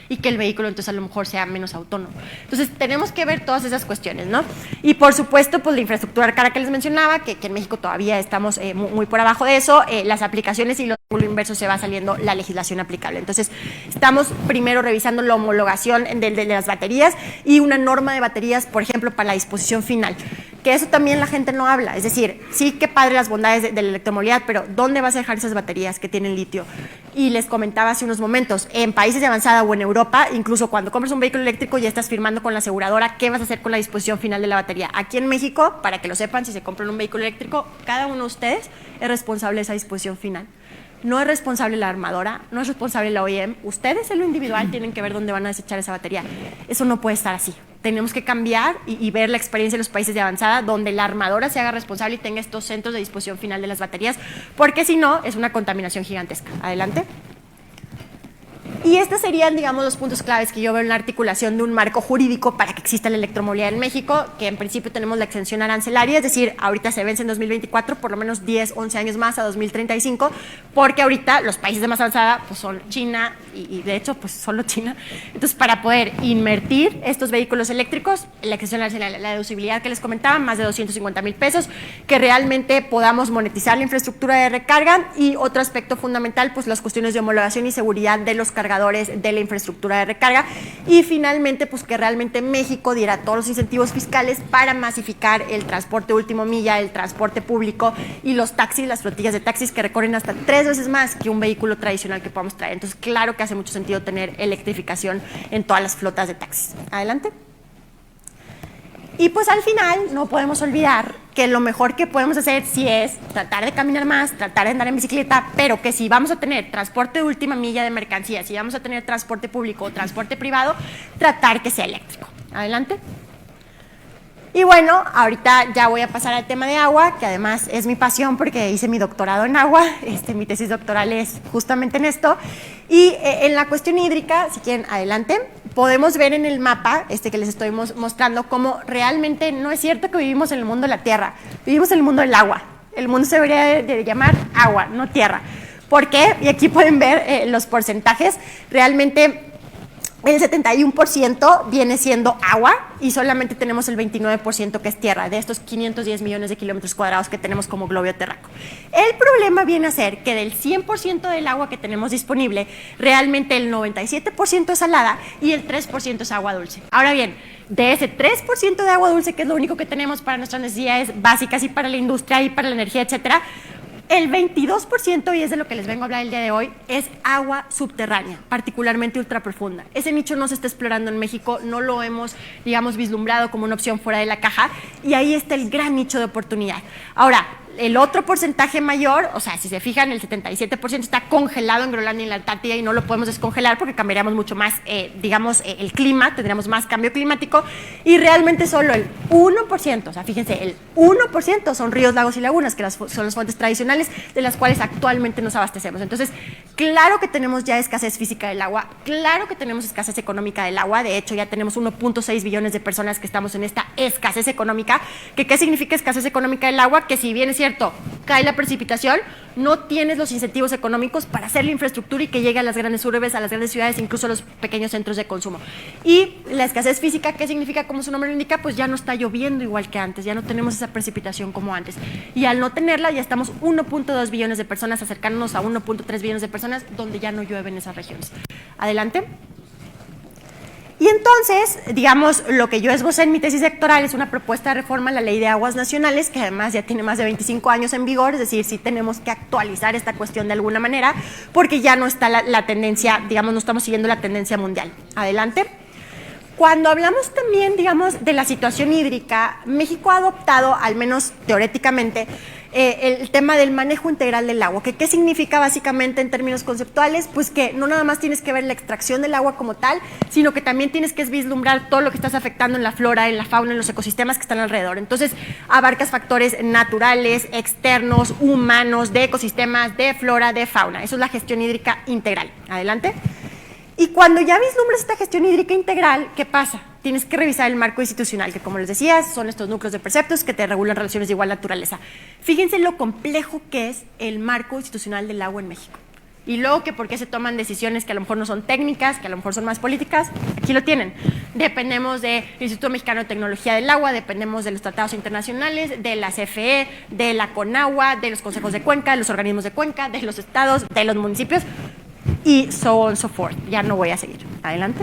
y que el vehículo entonces a lo mejor sea menos autónomo. Entonces tenemos que ver todas esas cuestiones, ¿no? Y por supuesto, pues la infraestructura cara que les mencionaba, que en México todavía estamos muy por abajo de eso, las aplicaciones y lo inverso se va saliendo la legislación aplicable. Entonces estamos primero revisando la homologación de las baterías y una norma de baterías, por ejemplo, para la disposición final, que eso también la gente no habla. Es decir, sí, qué padre las bondades de la electromovilidad, pero ¿dónde vas a dejar esas baterías que tienen litio? Y les comentaba hace unos momentos, en países de avanzada o en Europa, incluso cuando compras un vehículo eléctrico ya estás firmando con la aseguradora qué vas a hacer con la disposición final de la batería. Aquí en México, para que lo sepan, si se compran un vehículo eléctrico, cada uno de ustedes es responsable de esa disposición final. No es responsable la armadora, no es responsable la OEM. Ustedes en lo individual tienen que ver dónde van a desechar esa batería. Eso no puede estar así. Tenemos que cambiar y ver la experiencia de los países de avanzada donde la armadora se haga responsable y tenga estos centros de disposición final de las baterías, porque si no, es una contaminación gigantesca. Adelante. Y estos serían, digamos, los puntos claves que yo veo en la articulación de un marco jurídico para que exista la electromovilidad en México, que en principio tenemos la exención arancelaria, es decir, ahorita se vence en 2024, por lo menos 10, 11 años más a 2035, porque ahorita los países de más avanzada pues son China y de hecho pues solo China. Entonces, para poder invertir estos vehículos eléctricos, la exención arancelaria, la deducibilidad que les comentaba, más de 250,000 pesos, que realmente podamos monetizar la infraestructura de recarga y otro aspecto fundamental, pues las cuestiones de homologación y seguridad de los cargadores de la infraestructura de recarga y finalmente pues que realmente México diera todos los incentivos fiscales para masificar el transporte último milla, el transporte público y los taxis, las flotillas de taxis que recorren hasta 3 veces más que un vehículo tradicional que podamos traer. Entonces claro que hace mucho sentido tener electrificación en todas las flotas de taxis. Adelante. Y pues al final no podemos olvidar que lo mejor que podemos hacer sí es tratar de caminar más, tratar de andar en bicicleta, pero que si vamos a tener transporte de última milla de mercancías, si vamos a tener transporte público o transporte privado, tratar que sea eléctrico. Adelante. Y bueno, ahorita ya voy a pasar al tema de agua, que además es mi pasión porque hice mi doctorado en agua, mi tesis doctoral es justamente en esto. Y en la cuestión hídrica, si quieren, adelante, podemos ver en el mapa que les estoy mostrando cómo realmente no es cierto que vivimos en el mundo de la tierra, vivimos en el mundo del agua. El mundo se debería de llamar agua, no tierra. ¿Por qué? Y aquí pueden ver los porcentajes. Realmente el 71% viene siendo agua y solamente tenemos el 29% que es tierra, de estos 510 millones de kilómetros cuadrados que tenemos como globo terráqueo. El problema viene a ser que del 100% del agua que tenemos disponible, realmente el 97% es salada y el 3% es agua dulce. Ahora bien, de ese 3% de agua dulce, que es lo único que tenemos para nuestras necesidades básicas y para la industria y para la energía, etcétera, el 22%, y es de lo que les vengo a hablar el día de hoy, es agua subterránea, particularmente ultraprofunda. Ese nicho no se está explorando en México, no lo hemos, digamos, vislumbrado como una opción fuera de la caja, y ahí está el gran nicho de oportunidad. Ahora, el otro porcentaje mayor, o sea, si se fijan, el 77% está congelado en Groenlandia y en la Antártida y no lo podemos descongelar porque cambiaríamos mucho más, digamos, el clima, tendríamos más cambio climático y realmente solo el 1%, o sea, fíjense, el 1% son ríos, lagos y lagunas, que son las fuentes tradicionales de las cuales actualmente nos abastecemos. Entonces, claro que tenemos ya escasez física del agua, claro que tenemos escasez económica del agua, de hecho ya tenemos 1.6 billones de personas que estamos en esta escasez económica. ¿Qué significa escasez económica del agua? Que si bien es cierto, cae la precipitación, no tienes los incentivos económicos para hacer la infraestructura y que llegue a las grandes urbes, a las grandes ciudades, incluso a los pequeños centros de consumo. Y la escasez física, ¿qué significa? Como su nombre lo indica, pues ya no está lloviendo igual que antes, ya no tenemos esa precipitación como antes. Y al no tenerla, ya estamos 1.2 billones de personas, acercándonos a 1.3 billones de personas, donde ya no llueve en esas regiones. Adelante. Y entonces, digamos, lo que yo esbocé en mi tesis doctoral es una propuesta de reforma a la Ley de Aguas Nacionales, que además ya tiene más de 25 años en vigor, es decir, sí tenemos que actualizar esta cuestión de alguna manera, porque ya no está la tendencia, digamos, no estamos siguiendo la tendencia mundial. Adelante. Cuando hablamos también, digamos, de la situación hídrica, México ha adoptado, al menos teóricamente, el tema del manejo integral del agua. ¿Qué significa básicamente en términos conceptuales? Pues que no nada más tienes que ver la extracción del agua como tal, sino que también tienes que vislumbrar todo lo que estás afectando en la flora, en la fauna, en los ecosistemas que están alrededor. Entonces, abarcas factores naturales, externos, humanos, de ecosistemas, de flora, de fauna. Eso es la gestión hídrica integral. Adelante. Y cuando ya vislumbras esta gestión hídrica integral, ¿qué pasa? Tienes que revisar el marco institucional, que como les decía, son estos núcleos de preceptos que te regulan relaciones de igual naturaleza. Fíjense lo complejo que es el marco institucional del agua en México. Y luego que por qué se toman decisiones que a lo mejor no son técnicas, que a lo mejor son más políticas, aquí lo tienen. Dependemos del Instituto Mexicano de Tecnología del Agua, dependemos de los tratados internacionales, de la CFE, de la CONAGUA, de los consejos de cuenca, de los organismos de cuenca, de los estados, de los municipios, y so on, so forth. Ya no voy a seguir. Adelante.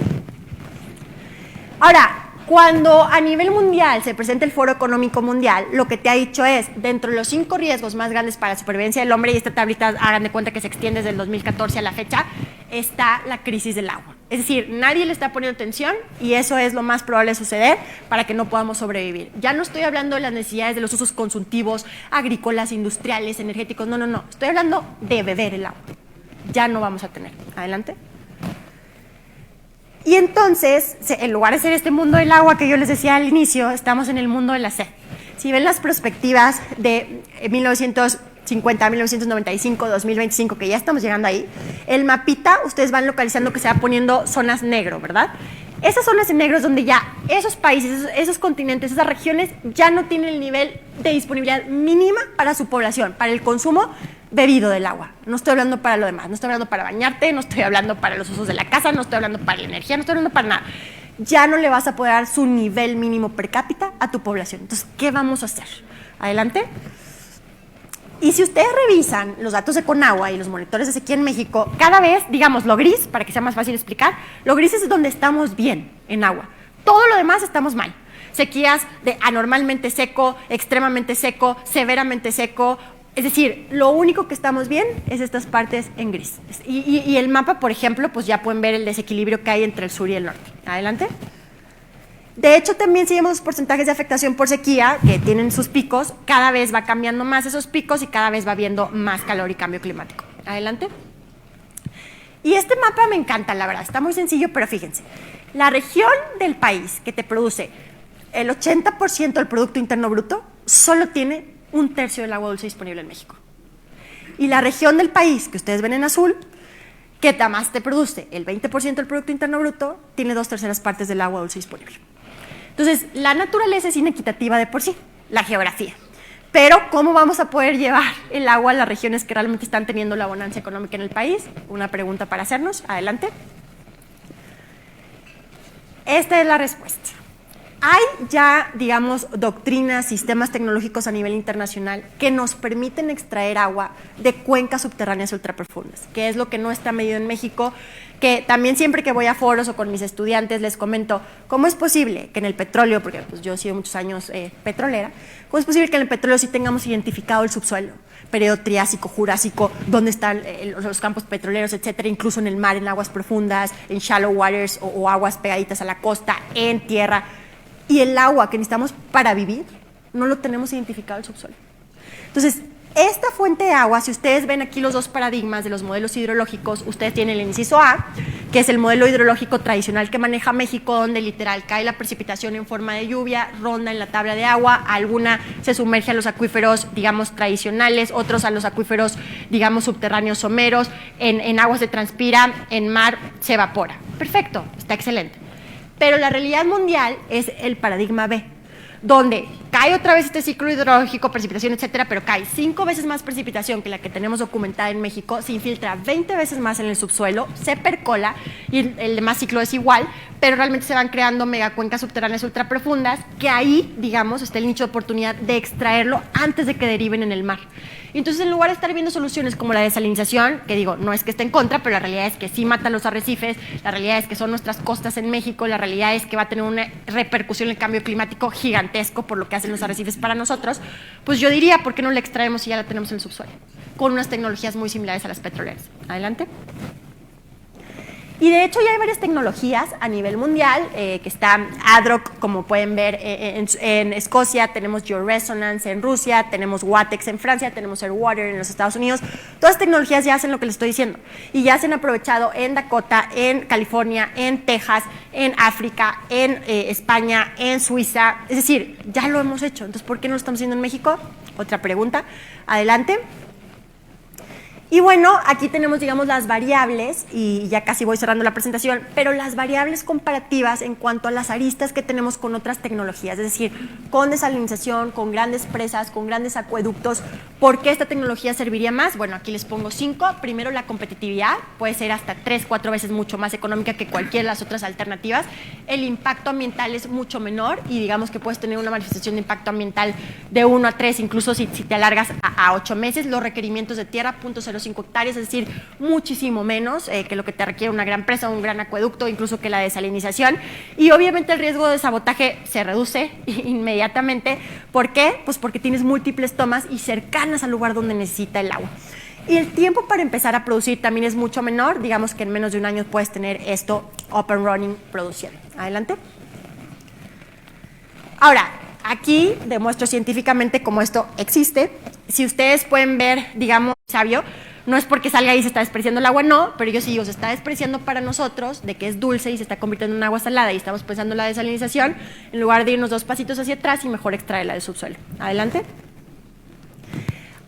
Ahora, cuando a nivel mundial se presenta el Foro Económico Mundial, lo que te ha dicho es, dentro de los 5 riesgos más grandes para la supervivencia del hombre, y esta tablita hagan de cuenta que se extiende desde el 2014 a la fecha, está la crisis del agua. Es decir, nadie le está poniendo atención y eso es lo más probable de suceder para que no podamos sobrevivir. Ya no estoy hablando de las necesidades de los usos consultivos, agrícolas, industriales, energéticos, no. Estoy hablando de beber el agua. Ya no vamos a tener. Adelante. Y entonces, en lugar de ser este mundo del agua que yo les decía al inicio, estamos en el mundo de la sed. Si ven las perspectivas de 1950, 1995, 2025, que ya estamos llegando ahí, el mapita, ustedes van localizando que se va poniendo zonas negro, ¿verdad? Esas zonas en negro es donde ya esos países, esos continentes, esas regiones ya no tienen el nivel de disponibilidad mínima para su población, para el consumo bebido del agua. No estoy hablando para lo demás, no estoy hablando para bañarte, no estoy hablando para los usos de la casa, no estoy hablando para la energía, no estoy hablando para nada. Ya no le vas a poder dar su nivel mínimo per cápita a tu población. Entonces, ¿qué vamos a hacer? Adelante. Y si ustedes revisan los datos de Conagua y los monitores de sequía en México, cada vez, digamos, lo gris, para que sea más fácil explicar, lo gris es donde estamos bien en agua. Todo lo demás estamos mal. Sequías de anormalmente seco, extremadamente seco, severamente seco. Es decir, lo único que estamos bien es estas partes en gris. Y el mapa, por ejemplo, pues ya pueden ver el desequilibrio que hay entre el sur y el norte. Adelante. De hecho, también si vemos los porcentajes de afectación por sequía, que tienen sus picos, cada vez va cambiando más esos picos y cada vez va habiendo más calor y cambio climático. Adelante. Y este mapa me encanta, la verdad. Está muy sencillo, pero fíjense. La región del país que te produce el 80% del Producto Interno Bruto solo tiene 1/3 del agua dulce disponible en México. Y la región del país que ustedes ven en azul, que además te produce el 20% del Producto Interno Bruto, tiene 2/3 partes del agua dulce disponible. Entonces, la naturaleza es inequitativa de por sí, la geografía. Pero, ¿cómo vamos a poder llevar el agua a las regiones que realmente están teniendo la bonanza económica en el país? Una pregunta para hacernos. Adelante. Esta es la respuesta. Hay ya, digamos, doctrinas, sistemas tecnológicos a nivel internacional que nos permiten extraer agua de cuencas subterráneas ultraprofundas, que es lo que no está medido en México, que también siempre que voy a foros o con mis estudiantes les comento, ¿cómo es posible que en el petróleo, porque pues, yo he sido muchos años petrolera, cómo es posible que en el petróleo sí tengamos identificado el subsuelo, periodo Triásico, Jurásico, dónde están los campos petroleros, etcétera, incluso en el mar, en aguas profundas, en shallow waters o aguas pegaditas a la costa, en tierra? Y el agua que necesitamos para vivir, no lo tenemos identificado el subsuelo. Entonces, esta fuente de agua, si ustedes ven aquí los dos paradigmas de los modelos hidrológicos, ustedes tienen el inciso A, que es el modelo hidrológico tradicional que maneja México, donde literal cae la precipitación en forma de lluvia, ronda en la tabla de agua, alguna se sumerge a los acuíferos, digamos, tradicionales, otros a los acuíferos, digamos, subterráneos someros, en aguas se transpira, en mar se evapora. Perfecto, está excelente. Pero la realidad mundial es el paradigma B, donde cae otra vez este ciclo hidrológico, precipitación, etcétera, pero cae 5 veces más precipitación que la que tenemos documentada en México, se infiltra 20 veces más en el subsuelo, se percola y el demás ciclo es igual, pero realmente se van creando megacuencas subterráneas ultraprofundas, que ahí, digamos, está el nicho de oportunidad de extraerlo antes de que deriven en el mar. Entonces, en lugar de estar viendo soluciones como la desalinización, que digo, no es que esté en contra, pero la realidad es que sí matan los arrecifes, la realidad es que son nuestras costas en México, la realidad es que va a tener una repercusión en el cambio climático gigantesco por lo que hacen los arrecifes para nosotros, pues yo diría, ¿por qué no la extraemos si ya la tenemos en el subsuelo? Con unas tecnologías muy similares a las petroleras. Adelante. Y de hecho ya hay varias tecnologías a nivel mundial, que está ADROC, como pueden ver en Escocia, tenemos Georesonance en Rusia, tenemos WATEX en Francia, tenemos Airwater en los Estados Unidos. Todas las tecnologías ya hacen lo que les estoy diciendo y ya se han aprovechado en Dakota, en California, en Texas, en África, en España, en Suiza. Es decir, ya lo hemos hecho. Entonces, ¿por qué no lo estamos haciendo en México? Otra pregunta. Adelante. Y bueno, aquí tenemos, digamos, las variables, y ya casi voy cerrando la presentación, pero las variables comparativas en cuanto a las aristas que tenemos con otras tecnologías, es decir, con desalinización, con grandes presas, con grandes acueductos. ¿Por qué esta tecnología serviría más? Bueno, aquí les pongo 5. Primero, la competitividad, puede ser hasta 3, 4 veces mucho más económica que cualquiera de las otras alternativas. El impacto ambiental es mucho menor y digamos que puedes tener una manifestación de impacto ambiental de 1 a 3, incluso si te alargas a 8 meses. Los requerimientos de tierra, 0.05 hectáreas, es decir, muchísimo menos que lo que te requiere una gran presa, un gran acueducto, incluso que la desalinización. Y obviamente el riesgo de sabotaje se reduce inmediatamente. ¿Por qué? Pues porque tienes múltiples tomas y cercanas al lugar donde necesita el agua. Y el tiempo para empezar a producir también es mucho menor. Digamos que en menos de un año puedes tener esto up and running produciendo. Adelante. Ahora, aquí demuestro científicamente cómo esto existe. Si ustedes pueden ver, digamos, sabio, no es porque salga ahí y se está despreciando el agua, no, pero yo sí digo, se está despreciando para nosotros de que es dulce y se está convirtiendo en agua salada y estamos pensando en la desalinización, en lugar de irnos 2 pasitos hacia atrás y mejor extraerla del subsuelo. Adelante.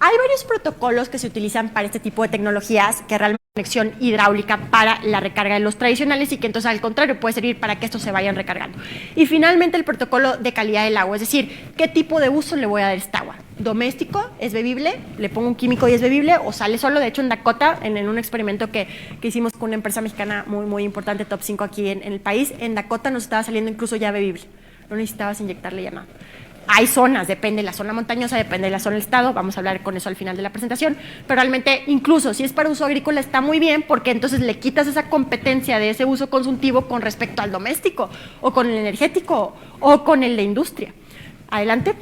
Hay varios protocolos que se utilizan para este tipo de tecnologías que realmente conexión hidráulica para la recarga de los tradicionales y que entonces al contrario puede servir para que estos se vayan recargando. Y finalmente el protocolo de calidad del agua, es decir, qué tipo de uso le voy a dar a esta agua. Doméstico, es bebible, le pongo un químico y es bebible, o sale solo. De hecho, en Dakota, en un experimento que hicimos con una empresa mexicana muy importante, top 5 aquí en el país, en Dakota nos estaba saliendo incluso ya bebible, no necesitabas inyectarle ya nada. Hay zonas, depende de la zona montañosa, depende de la zona del estado, vamos a hablar con eso al final de la presentación, pero realmente incluso si es para uso agrícola está muy bien porque entonces le quitas esa competencia de ese uso consultivo con respecto al doméstico o con el energético o con el de industria. Adelante.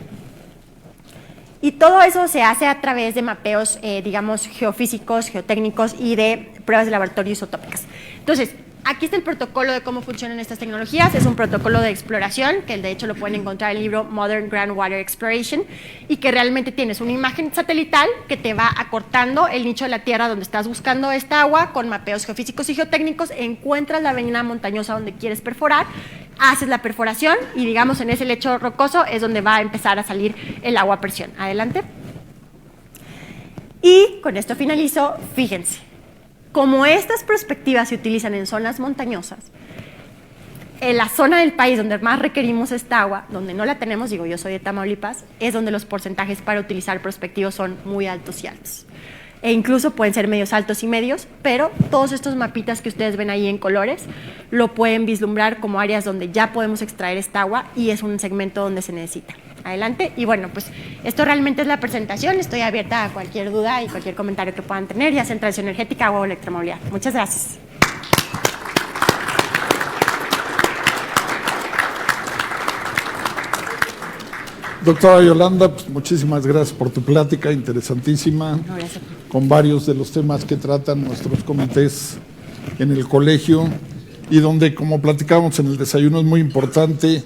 Y todo eso se hace a través de mapeos, digamos, geofísicos, geotécnicos y de pruebas de laboratorio isotópicas. Entonces, aquí está el protocolo de cómo funcionan estas tecnologías. Es un protocolo de exploración, que de hecho lo pueden encontrar en el libro Modern Groundwater Exploration, y que realmente tienes una imagen satelital que te va acortando el nicho de la tierra donde estás buscando esta agua, con mapeos geofísicos y geotécnicos, encuentras la avenida montañosa donde quieres perforar, haces la perforación y digamos en ese lecho rocoso es donde va a empezar a salir el agua a presión. Adelante. Y con esto finalizo. Fíjense. Como estas perspectivas se utilizan en zonas montañosas, en la zona del país donde más requerimos esta agua, donde no la tenemos, digo yo soy de Tamaulipas, es donde los porcentajes para utilizar prospectivos son muy altos y altos. E incluso pueden ser medios altos y medios, pero todos estos mapitas que ustedes ven ahí en colores lo pueden vislumbrar como áreas donde ya podemos extraer esta agua y es un segmento donde se necesita. Adelante. Y bueno, pues esto realmente es la presentación. Estoy abierta a cualquier duda y cualquier comentario que puedan tener, ya sea en transición energética o electromovilidad. Muchas gracias. Doctora Yolanda, pues muchísimas gracias por tu plática, interesantísima, No, gracias. con varios de los temas que tratan nuestros comités en el colegio y donde, como platicamos en el desayuno, es muy importante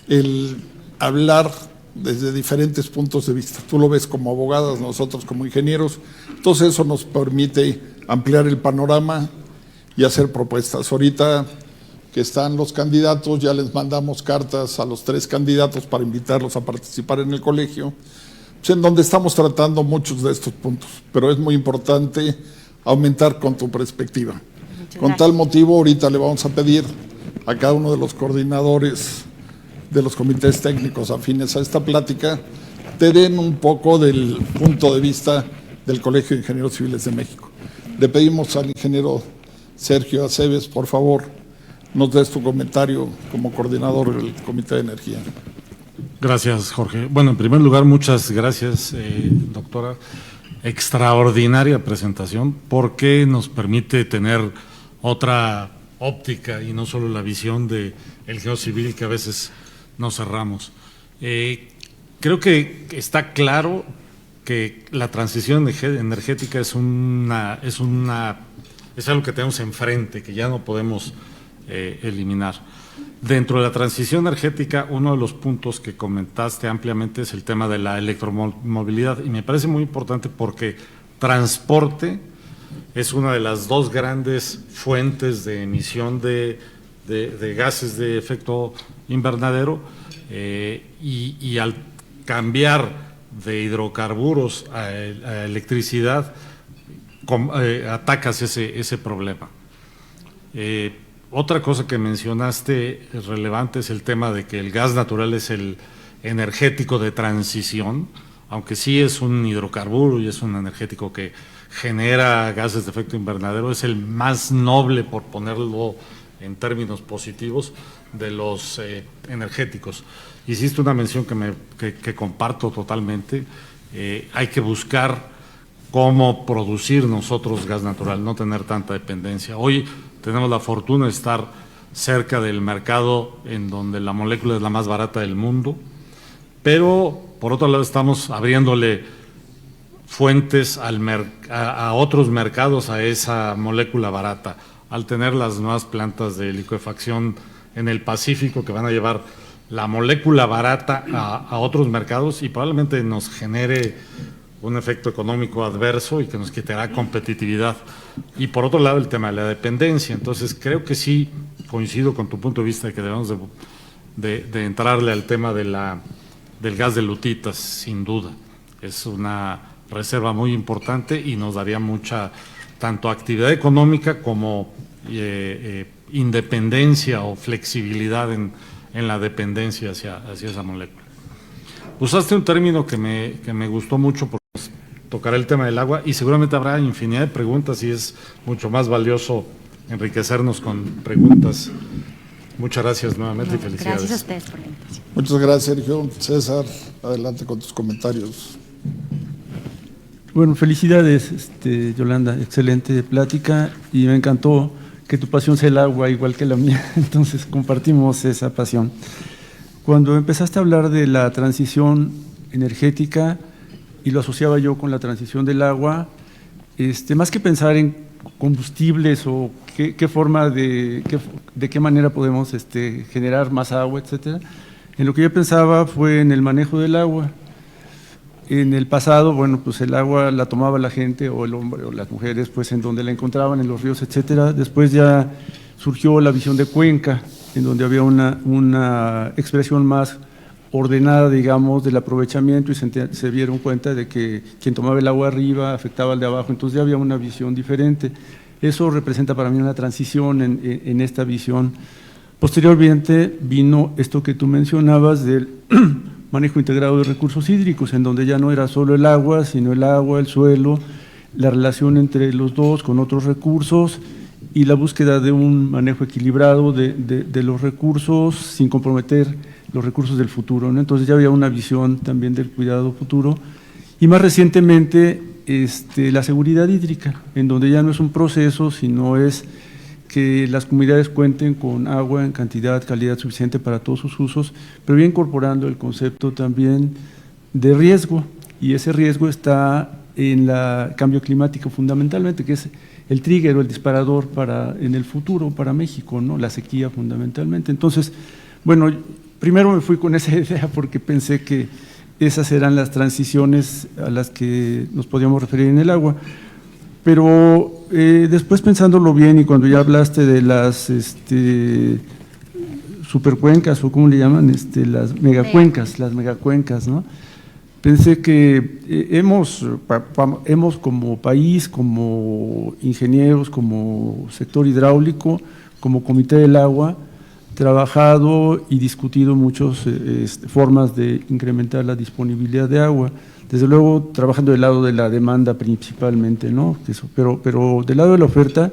el hablar desde diferentes puntos de vista. Tú lo ves como abogadas, nosotros como ingenieros, entonces eso nos permite ampliar el panorama y hacer propuestas. Ahorita que están los candidatos, ya les mandamos cartas a los 3 candidatos para invitarlos a participar en el colegio, pues en donde estamos tratando muchos de estos puntos, pero es muy importante aumentar con tu perspectiva. Con tal motivo, ahorita le vamos a pedir a cada uno de los coordinadores de los comités técnicos afines a esta plática, te den un poco del punto de vista del Colegio de Ingenieros Civiles de México. Le pedimos al ingeniero Sergio Aceves, por favor, nos des tu comentario como coordinador del Comité de Energía. Gracias, Jorge. Bueno, en primer lugar, muchas gracias, doctora. Extraordinaria presentación porque nos permite tener otra óptica y no solo la visión del ingeniero civil que a veces nos cerramos. Creo que está claro que la transición energética es algo que tenemos enfrente, que ya no podemos eliminar. Dentro de la transición energética, uno de los puntos que comentaste ampliamente es el tema de la electromovilidad y me parece muy importante porque transporte es una de las 2 grandes fuentes de emisión de gases de efecto invernadero y al cambiar de hidrocarburos a electricidad atacas ese problema. Otra cosa que mencionaste relevante es el tema de que el gas natural es el energético de transición, aunque sí es un hidrocarburo y es un energético que genera gases de efecto invernadero, es el más noble, por ponerlo en términos positivos, de los energéticos. Hiciste una mención que comparto totalmente. Hay que buscar cómo producir nosotros gas natural, no tener tanta dependencia. Hoy tenemos la fortuna de estar cerca del mercado en donde la molécula es la más barata del mundo, pero por otro lado estamos abriéndole fuentes a otros mercados a esa molécula barata, al tener las nuevas plantas de licuefacción en el Pacífico que van a llevar la molécula barata a otros mercados y probablemente nos genere un efecto económico adverso y que nos quitará competitividad. Y por otro lado el tema de la dependencia. Entonces creo que sí coincido con tu punto de vista de que debemos de entrarle al tema del gas de lutitas, sin duda. Es una reserva muy importante y nos daría mucha tanto actividad económica como independencia o flexibilidad en la dependencia hacia esa molécula. Usaste un término que me gustó mucho porque tocará el tema del agua y seguramente habrá infinidad de preguntas y es mucho más valioso enriquecernos con preguntas. Muchas gracias nuevamente y felicidades. Gracias a ustedes por la invitación. Muchas gracias, Sergio. César, adelante con tus comentarios. Bueno, felicidades, Yolanda, excelente plática y me encantó que tu pasión sea el agua igual que la mía, entonces compartimos esa pasión. Cuando empezaste a hablar de la transición energética y lo asociaba yo con la transición del agua, más que pensar en combustibles o qué forma de qué manera podemos generar más agua, etcétera, en lo que yo pensaba fue en el manejo del agua. En el pasado, bueno, pues el agua la tomaba la gente o el hombre o las mujeres, pues en donde la encontraban, en los ríos, etcétera. Después ya surgió la visión de cuenca, en donde había una expresión más ordenada, digamos, del aprovechamiento y se dieron cuenta de que quien tomaba el agua arriba afectaba al de abajo, entonces ya había una visión diferente. Eso representa para mí una transición en esta visión. Posteriormente vino esto que tú mencionabas del manejo integrado de recursos hídricos, en donde ya no era solo el agua, sino el agua, el suelo, la relación entre los dos con otros recursos y la búsqueda de un manejo equilibrado de los recursos sin comprometer los recursos del futuro, ¿no? Entonces ya había una visión también del cuidado futuro y más recientemente la seguridad hídrica, en donde ya no es un proceso, sino es que las comunidades cuenten con agua en cantidad, calidad suficiente para todos sus usos, pero ya incorporando el concepto también de riesgo, y ese riesgo está en el cambio climático fundamentalmente, que es el trigger o el disparador en el futuro para México, ¿no? La sequía fundamentalmente. Entonces, bueno, primero me fui con esa idea porque pensé que esas eran las transiciones a las que nos podíamos referir en el agua. Pero después pensándolo bien y cuando ya hablaste de las supercuencas o cómo le llaman, las megacuencas, ¿no? Pensé que hemos como país, como ingenieros, como sector hidráulico, como Comité del Agua, trabajado y discutido muchas formas de incrementar la disponibilidad de agua. Desde luego trabajando del lado de la demanda principalmente, ¿no? Pero del lado de la oferta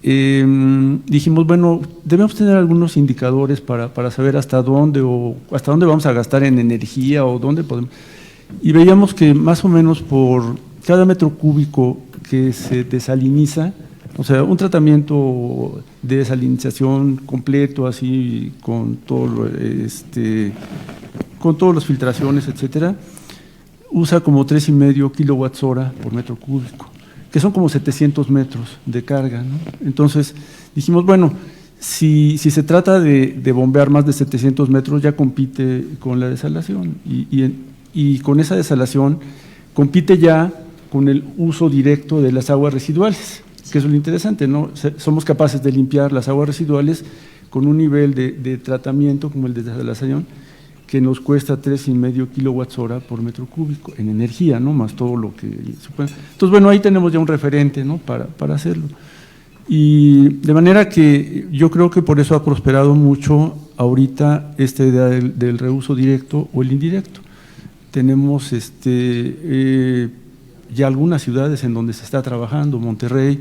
dijimos, bueno, debemos tener algunos indicadores para saber hasta dónde vamos a gastar en energía o dónde podemos. Y veíamos que más o menos por cada metro cúbico que se desaliniza, o sea, un tratamiento de desalinización completo, así con todo con todas las filtraciones, etcétera, usa como 3,5 kWh por metro cúbico, que son como 700 metros de carga, ¿no? Entonces dijimos, bueno, si se trata de bombear más de 700 metros, ya compite con la desalación y con esa desalación compite ya con el uso directo de las aguas residuales, que es lo interesante, ¿no? Somos capaces de limpiar las aguas residuales con un nivel de tratamiento como el de desalación que nos cuesta 3,5 kWh por metro cúbico en energía, ¿no? Más todo lo que se puede. Entonces, bueno, ahí tenemos ya un referente, ¿no? Para hacerlo. Y de manera que yo creo que por eso ha prosperado mucho ahorita esta idea del reuso directo o el indirecto. Tenemos ya algunas ciudades en donde se está trabajando, Monterrey,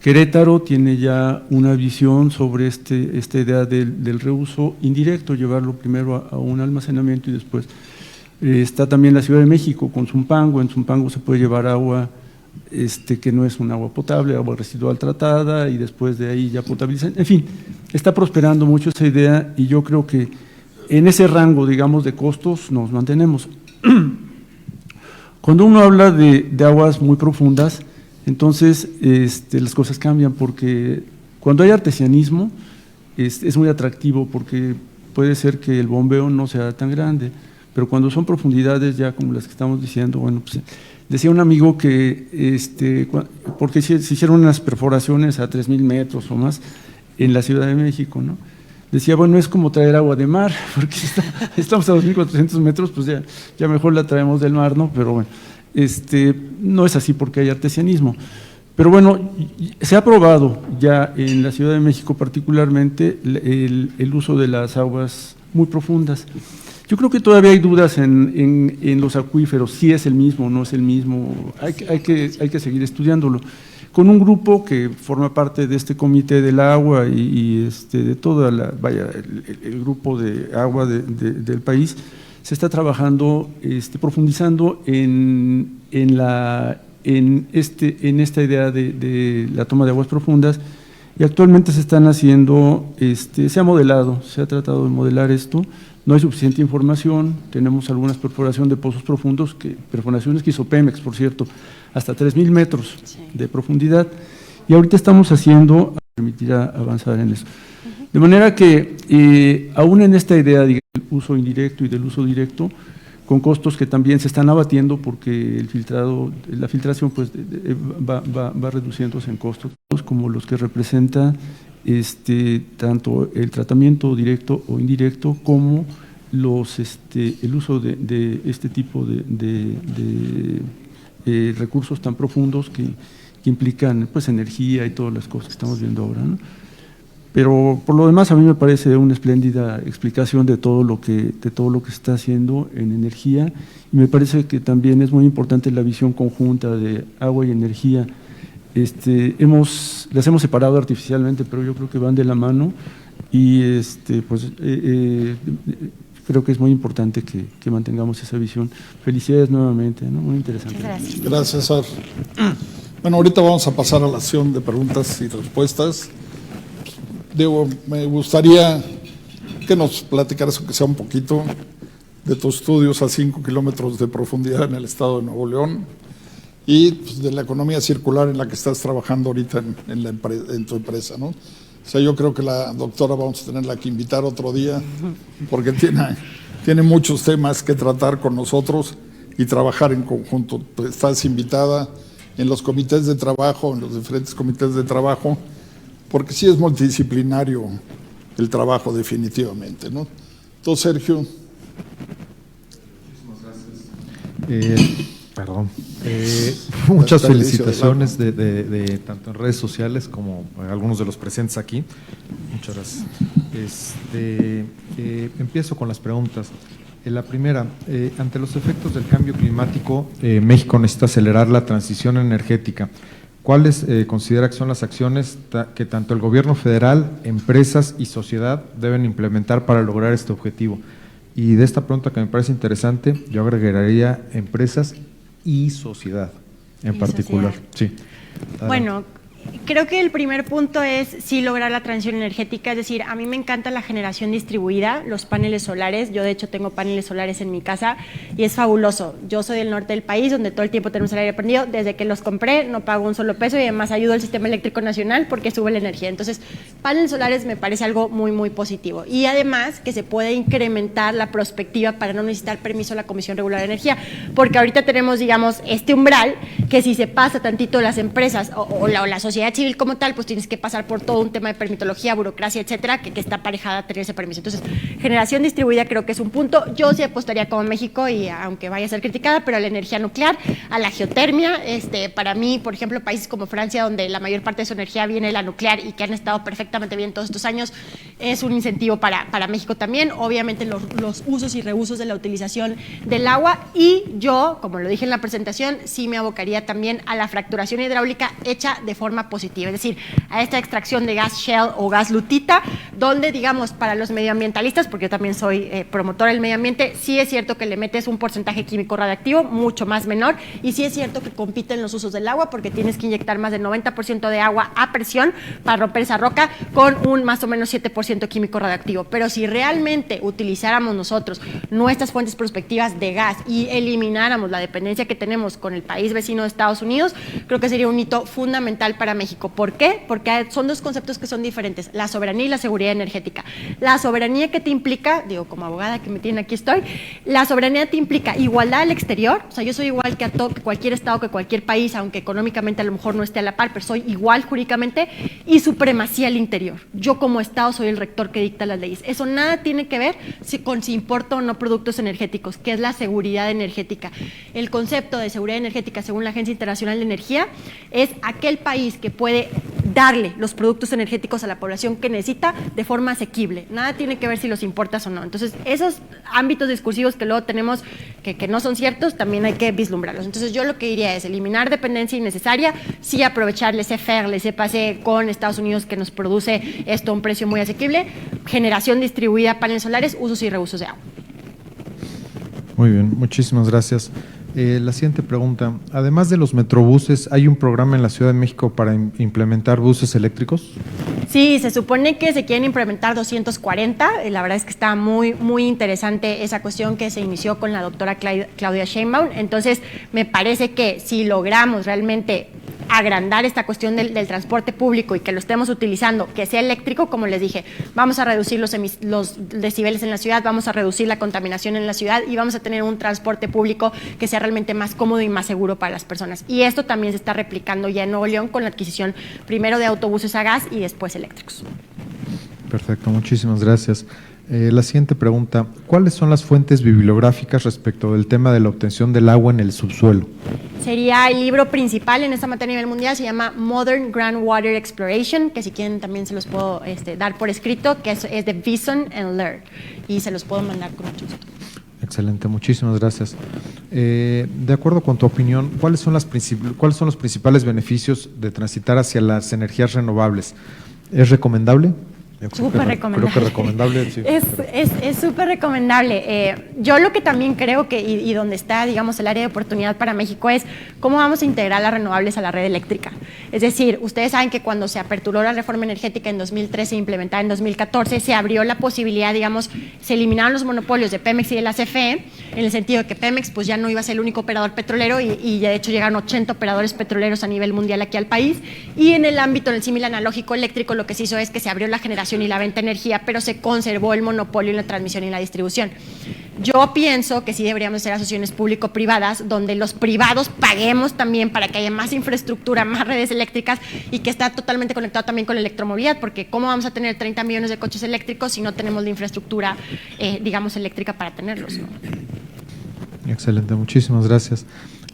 Querétaro tiene ya una visión sobre esta idea del reuso indirecto, llevarlo primero a un almacenamiento y después está también la Ciudad de México con Zumpango. En Zumpango se puede llevar agua que no es un agua potable, agua residual tratada, y después de ahí ya potabilizan. En fin, está prosperando mucho esa idea y yo creo que en ese rango, digamos, de costos nos mantenemos. Cuando uno habla de aguas muy profundas, entonces las cosas cambian, porque cuando hay artesianismo es muy atractivo porque puede ser que el bombeo no sea tan grande, pero cuando son profundidades ya como las que estamos diciendo, bueno, pues decía un amigo que porque se hicieron unas perforaciones a 3,000 metros o más en la Ciudad de México, ¿no? Decía, bueno, es como traer agua de mar, porque estamos a 2,400 metros, pues ya mejor la traemos del mar, ¿no? Pero bueno, no es así porque hay artesianismo. Pero bueno, se ha probado ya en la Ciudad de México particularmente el uso de las aguas muy profundas. Yo creo que todavía hay dudas en los acuíferos, si es el mismo o no es el mismo, hay que seguir estudiándolo. Con un grupo que forma parte de este comité del agua y de toda el grupo de agua del país, se está trabajando, profundizando en esta idea de la toma de aguas profundas, y actualmente se están haciendo, se ha modelado, se ha tratado de modelar esto. No hay suficiente información, tenemos algunas perforaciones de pozos profundos, perforaciones que hizo Pemex, por cierto, hasta 3,000 metros de profundidad, y ahorita estamos haciendo, permitirá avanzar en eso. De manera que, aún en esta idea del uso indirecto y del uso directo, con costos que también se están abatiendo porque la filtración pues va reduciéndose en costos, como los que representa tanto el tratamiento directo o indirecto como el uso de este tipo de recursos tan profundos que implican pues energía y todas las cosas que estamos viendo ahora, ¿no? Pero por lo demás a mí me parece una espléndida explicación de todo lo que se está haciendo en energía, y me parece que también es muy importante la visión conjunta de agua y energía. Las hemos separado artificialmente, pero yo creo que van de la mano, y creo que es muy importante que mantengamos esa visión. Felicidades nuevamente, ¿no? Muy interesante. Gracias. Gracias, César. Bueno, ahorita vamos a pasar a la sesión de preguntas y respuestas. Diego, me gustaría que nos platicaras, aunque sea un poquito, de tus estudios a 5 kilómetros de profundidad en el estado de Nuevo León y pues, de la economía circular en la que estás trabajando ahorita en tu empresa, ¿no? O sea, yo creo que la doctora vamos a tenerla que invitar otro día porque tiene muchos temas que tratar con nosotros y trabajar en conjunto. Estás invitada en los comités de trabajo, en los diferentes comités de trabajo, porque sí es multidisciplinario el trabajo definitivamente, ¿no? Entonces, Sergio. Muchas felicitaciones tanto en redes sociales como algunos de los presentes aquí. Muchas gracias. Empiezo con las preguntas. La primera, ante los efectos del cambio climático, México necesita acelerar la transición energética. ¿Cuáles considera que son las acciones que tanto el gobierno federal, empresas y sociedad deben implementar para lograr este objetivo? Y de esta pregunta que me parece interesante, yo agregaría empresas y sociedad en particular. Sí. Bueno, creo que el primer punto es sí lograr la transición energética, es decir, a mí me encanta la generación distribuida, los paneles solares. Yo de hecho tengo paneles solares en mi casa y es fabuloso. Yo soy del norte del país donde todo el tiempo tenemos el aire prendido. Desde que los compré no pago un solo peso y además ayudo al sistema eléctrico nacional porque sube la energía. Entonces, paneles solares me parece algo muy, muy positivo. Y además que se puede incrementar la prospectiva para no necesitar permiso a la Comisión Regular de Energía, porque ahorita tenemos, digamos, este umbral que si se pasa tantito las empresas o la sociedad sociedad civil como tal, pues tienes que pasar por todo un tema de permitología, burocracia, etcétera, que está aparejada a tener ese permiso. Entonces, generación distribuida creo que es un punto. Yo sí apostaría como México, y aunque vaya a ser criticada, pero a la energía nuclear, a la geotermia. Para mí, por ejemplo, países como Francia, donde la mayor parte de su energía viene de la nuclear y que han estado perfectamente bien todos estos años, es un incentivo para México también. Obviamente los usos y reusos de la utilización del agua, y yo, como lo dije en la presentación, sí me abocaría también a la fracturación hidráulica hecha de forma positiva, es decir, a esta extracción de gas shale o gas lutita, donde, digamos, para los medioambientalistas, porque yo también soy promotora del medio ambiente, sí es cierto que le metes un porcentaje químico radiactivo mucho más menor, y sí es cierto que compiten los usos del agua, porque tienes que inyectar más del 90% de agua a presión para romper esa roca con un más o menos 7% químico radiactivo. Pero si realmente utilizáramos nosotros nuestras fuentes prospectivas de gas y elimináramos la dependencia que tenemos con el país vecino de Estados Unidos, creo que sería un hito fundamental para México. ¿Por qué? Porque son dos conceptos que son diferentes, la soberanía y la seguridad energética. La soberanía que te implica, digo, como abogada que me tienen aquí estoy, la soberanía te implica igualdad al exterior, o sea, yo soy igual que cualquier estado, que cualquier país, aunque económicamente a lo mejor no esté a la par, pero soy igual jurídicamente, y supremacía al interior. Yo como estado soy el rector que dicta las leyes. Eso nada tiene que ver con si importo o no productos energéticos, que es la seguridad energética. El concepto de seguridad energética, según la Agencia Internacional de Energía, es aquel país que puede darle los productos energéticos a la población que necesita de forma asequible. Nada tiene que ver si los importas o no. Entonces, esos ámbitos discursivos que luego tenemos que no son ciertos, también hay que vislumbrarlos. Entonces, yo lo que diría es eliminar dependencia innecesaria, sí aprovechar laissez-faire, laissez-passer con Estados Unidos, que nos produce esto a un precio muy asequible, generación distribuida, paneles solares, usos y reusos de agua. Muy bien, muchísimas gracias. La siguiente pregunta, además de los metrobuses, ¿hay un programa en la Ciudad de México para implementar buses eléctricos? Sí, se supone que se quieren implementar 240, la verdad es que está muy, muy interesante esa cuestión que se inició con la doctora Claudia Sheinbaum. Entonces, me parece que si logramos realmente agrandar esta cuestión del transporte público y que lo estemos utilizando, que sea eléctrico, como les dije, vamos a reducir los decibeles en la ciudad, vamos a reducir la contaminación en la ciudad y vamos a tener un transporte público que sea realmente más cómodo y más seguro para las personas. Y esto también se está replicando ya en Nuevo León con la adquisición primero de autobuses a gas y después eléctricos. Perfecto, muchísimas gracias. La siguiente pregunta, ¿cuáles son las fuentes bibliográficas respecto del tema de la obtención del agua en el subsuelo? Sería el libro principal en esta materia a nivel mundial, se llama Modern Groundwater Exploration, que si quieren también se los puedo dar por escrito, que es de Bison and Laird, y se los puedo mandar con mucho gusto. Excelente, muchísimas gracias. De acuerdo con tu opinión, ¿cuáles son los principales beneficios de transitar hacia las energías renovables? ¿Es recomendable? Súper recomendable. Creo que recomendable, sí. Es súper recomendable. Yo lo que también creo que, y donde está, digamos, el área de oportunidad para México es cómo vamos a integrar las renovables a la red eléctrica. Es decir, ustedes saben que cuando se aperturó la reforma energética en 2013 e implementada en 2014, se abrió la posibilidad, digamos, se eliminaron los monopolios de Pemex y de la CFE, en el sentido de que Pemex pues ya no iba a ser el único operador petrolero y de hecho llegaron 80 operadores petroleros a nivel mundial aquí al país, y en el ámbito, en el símil analógico eléctrico, lo que se hizo es que se abrió la generación y la venta de energía, pero se conservó el monopolio en la transmisión y la distribución. Yo pienso que sí deberíamos hacer asociaciones público-privadas, donde los privados paguemos también para que haya más infraestructura, más redes eléctricas, y que está totalmente conectado también con la electromovilidad, porque ¿cómo vamos a tener 30 millones de coches eléctricos si no tenemos la infraestructura, digamos, eléctrica para tenerlos, ¿no? Excelente, muchísimas gracias.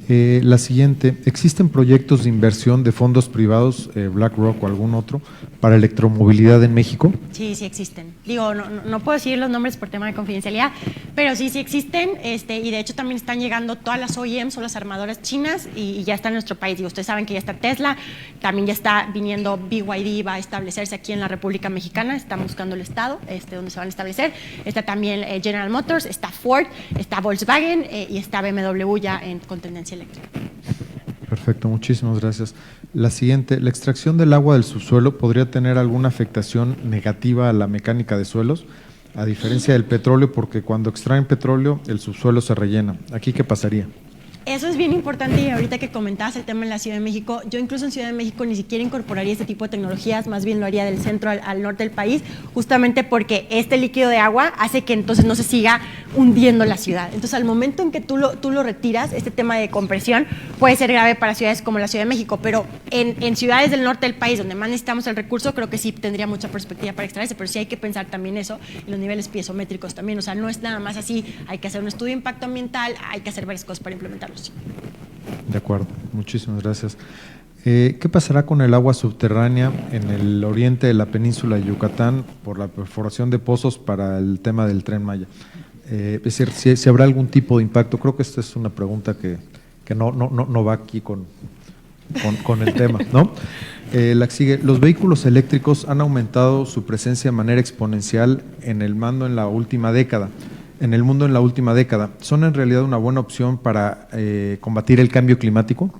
La siguiente, ¿existen proyectos de inversión de fondos privados, BlackRock o algún otro, para electromovilidad en México? Sí, sí existen. Digo, no puedo decir los nombres por tema de confidencialidad, pero sí existen, y de hecho también están llegando todas las OEMs o las armadoras chinas y ya está en nuestro país. Digo, ustedes saben que ya está Tesla, también ya está viniendo BYD, va a establecerse aquí en la República Mexicana, están buscando el estado donde se van a establecer. Está también General Motors, está Ford, está Volkswagen y está BMW ya con tendencia eléctrica. Perfecto, muchísimas gracias. La siguiente, ¿la extracción del agua del subsuelo podría tener alguna afectación negativa a la mecánica de suelos? A diferencia del petróleo, porque cuando extraen petróleo, el subsuelo se rellena. ¿Aquí qué pasaría? Eso es bien importante, y ahorita que comentabas el tema en la Ciudad de México, yo incluso en Ciudad de México ni siquiera incorporaría este tipo de tecnologías, más bien lo haría del centro al norte del país, justamente porque este líquido de agua hace que entonces no se siga hundiendo la ciudad. Entonces, al momento en que tú lo retiras, este tema de compresión puede ser grave para ciudades como la Ciudad de México, pero en ciudades del norte del país, donde más necesitamos el recurso, creo que sí tendría mucha perspectiva para extraerse, pero sí hay que pensar también eso, y los niveles piezométricos también. O sea, no es nada más así, hay que hacer un estudio de impacto ambiental, hay que hacer varias cosas para implementarlos. De acuerdo, muchísimas gracias. ¿Qué pasará con el agua subterránea en el oriente de la península de Yucatán por la perforación de pozos para el tema del Tren Maya? Es decir, si habrá algún tipo de impacto. Creo que esta es una pregunta que no va aquí con el tema, ¿no? La que sigue, los vehículos eléctricos han aumentado su presencia de manera exponencial en el mundo en la última década. ¿Son en realidad una buena opción para combatir el cambio climático?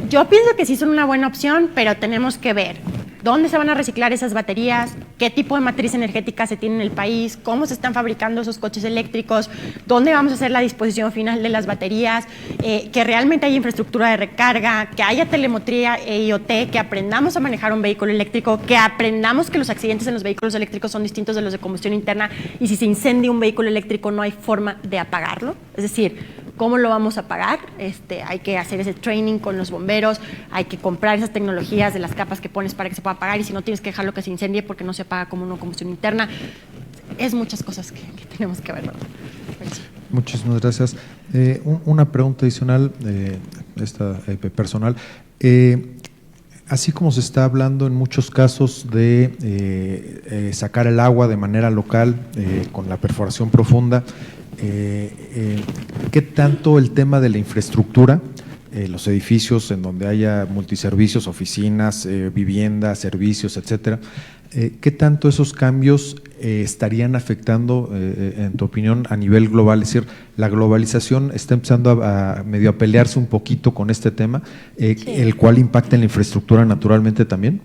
Yo pienso que sí son una buena opción, pero tenemos que ver dónde se van a reciclar esas baterías, qué tipo de matriz energética se tiene en el país, cómo se están fabricando esos coches eléctricos, dónde vamos a hacer la disposición final de las baterías, que realmente haya infraestructura de recarga, que haya telemetría e IoT, que aprendamos a manejar un vehículo eléctrico, que aprendamos que los accidentes en los vehículos eléctricos son distintos de los de combustión interna, y si se incendia un vehículo eléctrico no hay forma de apagarlo. Es decir, ¿cómo lo vamos a pagar? Hay que hacer ese training con los bomberos, hay que comprar esas tecnologías de las capas que pones para que se pueda apagar, y si no, tienes que dejarlo que se incendie porque no se apaga como una combustión interna. Es muchas cosas que tenemos que ver, ¿verdad? Sí. Muchísimas gracias. Una pregunta adicional, personal. Así como se está hablando en muchos casos de sacar el agua de manera local con la perforación profunda, ¿qué tanto el tema de la infraestructura, los edificios en donde haya multiservicios, oficinas, viviendas, servicios, etcétera, qué tanto esos cambios estarían afectando, en tu opinión, a nivel global? Es decir, la globalización está empezando a medio a pelearse un poquito con este tema, Sí. el cual impacta en la infraestructura naturalmente también.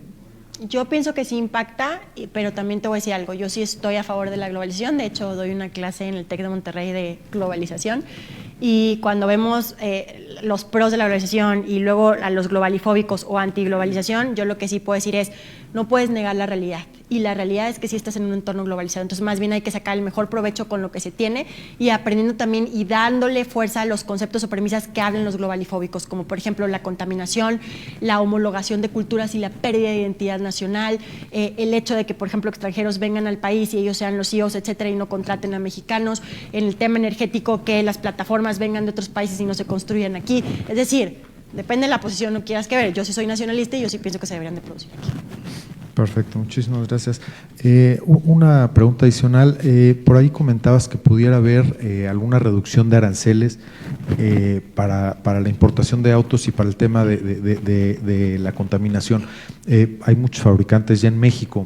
Yo pienso que sí impacta, pero también te voy a decir algo. Yo sí estoy a favor de la globalización. De hecho, doy una clase en el TEC de Monterrey de globalización. Y cuando vemos los pros de la globalización y luego a los globalifóbicos o antiglobalización, yo lo que sí puedo decir es, no puedes negar la realidad. Y la realidad es que sí estás en un entorno globalizado. Entonces, más bien hay que sacar el mejor provecho con lo que se tiene y aprendiendo también y dándole fuerza a los conceptos o premisas que hablan los globalifóbicos, como por ejemplo la contaminación, la homologación de culturas y la pérdida de identidad nacional, el hecho de que, por ejemplo, extranjeros vengan al país y ellos sean los CEOs, etcétera, y no contraten a mexicanos, en el tema energético, que las plataformas vengan de otros países y no se construyan aquí. Es decir, depende de la posición que quieras que ver. Yo sí soy nacionalista y yo sí pienso que se deberían de producir aquí. Perfecto, muchísimas gracias. Una pregunta adicional, por ahí comentabas que pudiera haber alguna reducción de aranceles para la importación de autos y para el tema de la contaminación. Hay muchos fabricantes ya en México.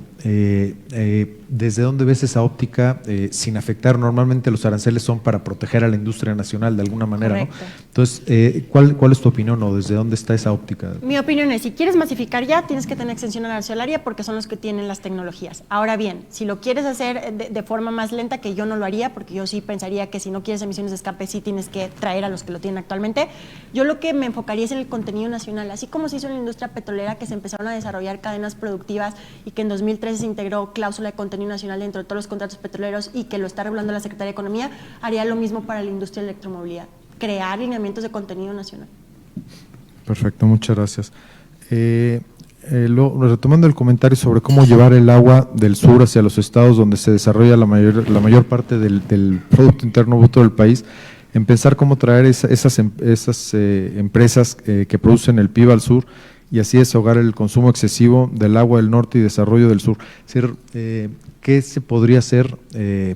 ¿Desde dónde ves esa óptica sin afectar? Normalmente los aranceles son para proteger a la industria nacional de alguna manera, Correcto. ¿no? Entonces, ¿cuál es tu opinión o desde dónde está esa óptica? Mi opinión es, si quieres masificar ya, tienes que tener extensión arancelaria porque son los que tienen las tecnologías. Ahora bien, si lo quieres hacer de forma más lenta, que yo no lo haría, porque yo sí pensaría que si no quieres emisiones de escape, sí tienes que traer a los que lo tienen actualmente, yo lo que me enfocaría es en el contenido nacional, así como se hizo en la industria petrolera, que se empezaron a desarrollar cadenas productivas y que en 2013 se integró cláusula de contenido nacional dentro de todos los contratos petroleros y que lo está regulando la Secretaría de Economía, haría lo mismo para la industria de electromovilidad, crear lineamientos de contenido nacional. Perfecto, muchas gracias. Retomando el comentario sobre cómo llevar el agua del sur hacia los estados donde se desarrolla la mayor parte del Producto Interno Bruto del país, en pensar cómo traer esas empresas que producen el PIB al sur y así desahogar el consumo excesivo del agua del norte y desarrollo del sur. Es decir, ¿qué se podría hacer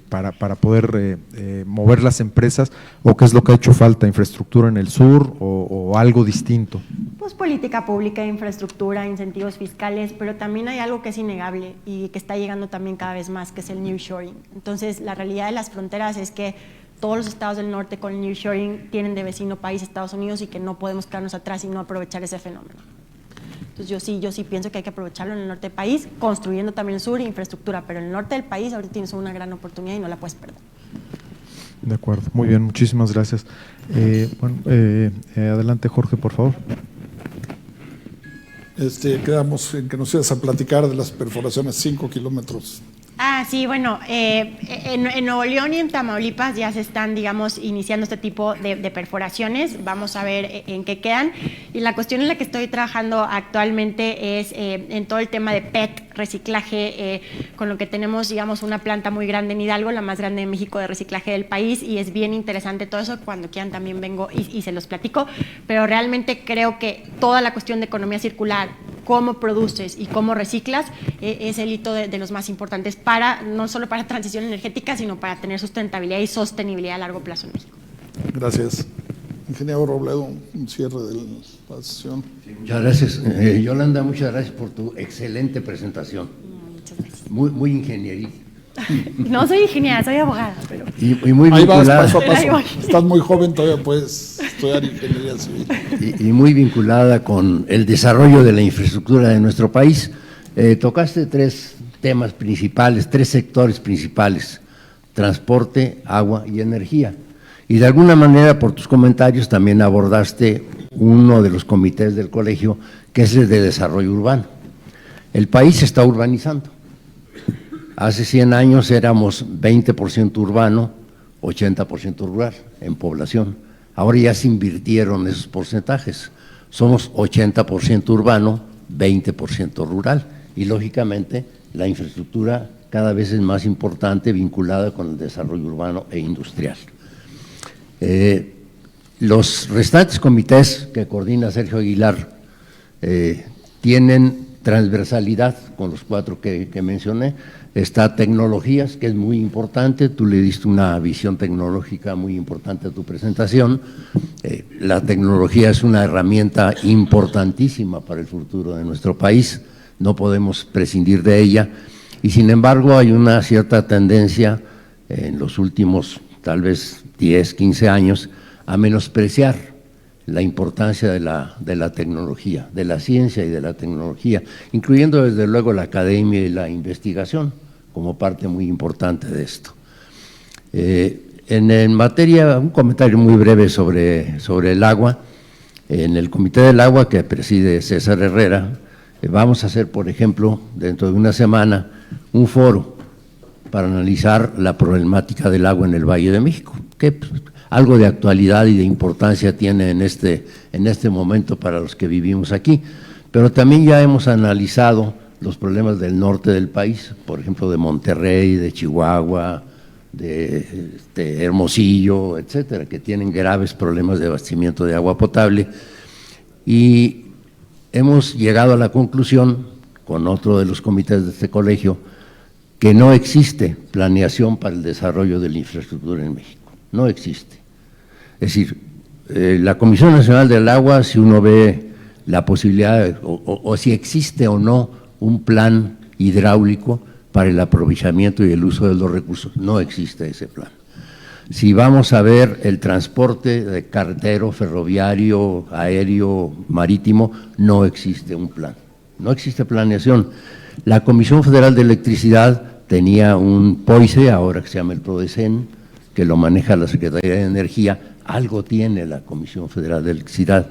para poder mover las empresas o qué es lo que ha hecho falta? ¿Infraestructura en el sur o algo distinto? Pues política pública, infraestructura, incentivos fiscales, pero también hay algo que es innegable y que está llegando también cada vez más, que es el nearshoring. Entonces, la realidad de las fronteras es que todos los estados del norte con el nearshoring tienen de vecino país Estados Unidos y que no podemos quedarnos atrás y no aprovechar ese fenómeno. Entonces yo sí pienso que hay que aprovecharlo en el norte del país, construyendo también el sur e infraestructura, pero en el norte del país ahorita tienes una gran oportunidad y no la puedes perder. De acuerdo, muy bien, muchísimas gracias. Adelante, Jorge, por favor. Quedamos en que nos ibas a platicar de las perforaciones 5 kilómetros. Sí, bueno, en Nuevo León y en Tamaulipas ya se están, digamos, iniciando este tipo de perforaciones. Vamos a ver en qué quedan. Y la cuestión en la que estoy trabajando actualmente es en todo el tema de PET, reciclaje, con lo que tenemos, digamos, una planta muy grande en Hidalgo, la más grande de México de reciclaje del país, y es bien interesante todo eso. Cuando quieran también vengo y se los platico, pero realmente creo que toda la cuestión de economía circular, cómo produces y cómo reciclas, es el hito de los más importantes no solo para transición energética, sino para tener sustentabilidad y sostenibilidad a largo plazo en México. Gracias. Ingeniero Robledo, un cierre de la sesión. Sí, muchas gracias. Yolanda, muchas gracias por tu excelente presentación. Muchas gracias. Muy ingenieril. No soy ingeniera, soy abogada. Pero... Y muy Ahí vas, vinculada, paso a paso. Ahí voy. Estás muy joven, todavía puedes estudiar ingeniería civil. y muy vinculada con el desarrollo de la infraestructura de nuestro país. Tocaste tres temas principales, tres sectores principales: transporte, agua y energía. Y de alguna manera, por tus comentarios, también abordaste uno de los comités del colegio, que es el de desarrollo urbano. El país se está urbanizando. Hace 100 años éramos 20% urbano, 80% rural en población. Ahora ya se invirtieron esos porcentajes. Somos 80% urbano, 20% rural. Y lógicamente la infraestructura cada vez es más importante, vinculada con el desarrollo urbano e industrial. Los restantes comités que coordina Sergio Aguilar tienen transversalidad con los cuatro que mencioné. Está tecnologías, que es muy importante, tú le diste una visión tecnológica muy importante a tu presentación. La tecnología es una herramienta importantísima para el futuro de nuestro país, no podemos prescindir de ella, y sin embargo hay una cierta tendencia en los últimos tal vez 10, 15 años a menospreciar la importancia de la tecnología, de la ciencia y de la tecnología, incluyendo desde luego la academia y la investigación como parte muy importante de esto. En materia, un comentario muy breve sobre el agua. En el Comité del Agua que preside César Herrera, vamos a hacer, por ejemplo, dentro de una semana, un foro para analizar la problemática del agua en el Valle de México, que pues, algo de actualidad y de importancia tiene en este momento para los que vivimos aquí, pero también ya hemos analizado los problemas del norte del país, por ejemplo de Monterrey, de Chihuahua, de Hermosillo, etcétera, que tienen graves problemas de abastecimiento de agua potable, y hemos llegado a la conclusión, con otro de los comités de este colegio, que no existe planeación para el desarrollo de la infraestructura en México, no existe. Es decir, la Comisión Nacional del Agua, si uno ve la posibilidad o si existe o no un plan hidráulico para el aprovechamiento y el uso de los recursos, no existe ese plan. Si vamos a ver el transporte de carretero, ferroviario, aéreo, marítimo, no existe un plan, no existe planeación. La Comisión Federal de Electricidad tenía un POICE, ahora que se llama el PRODECEN, que lo maneja la Secretaría de Energía. Algo tiene la Comisión Federal de Electricidad.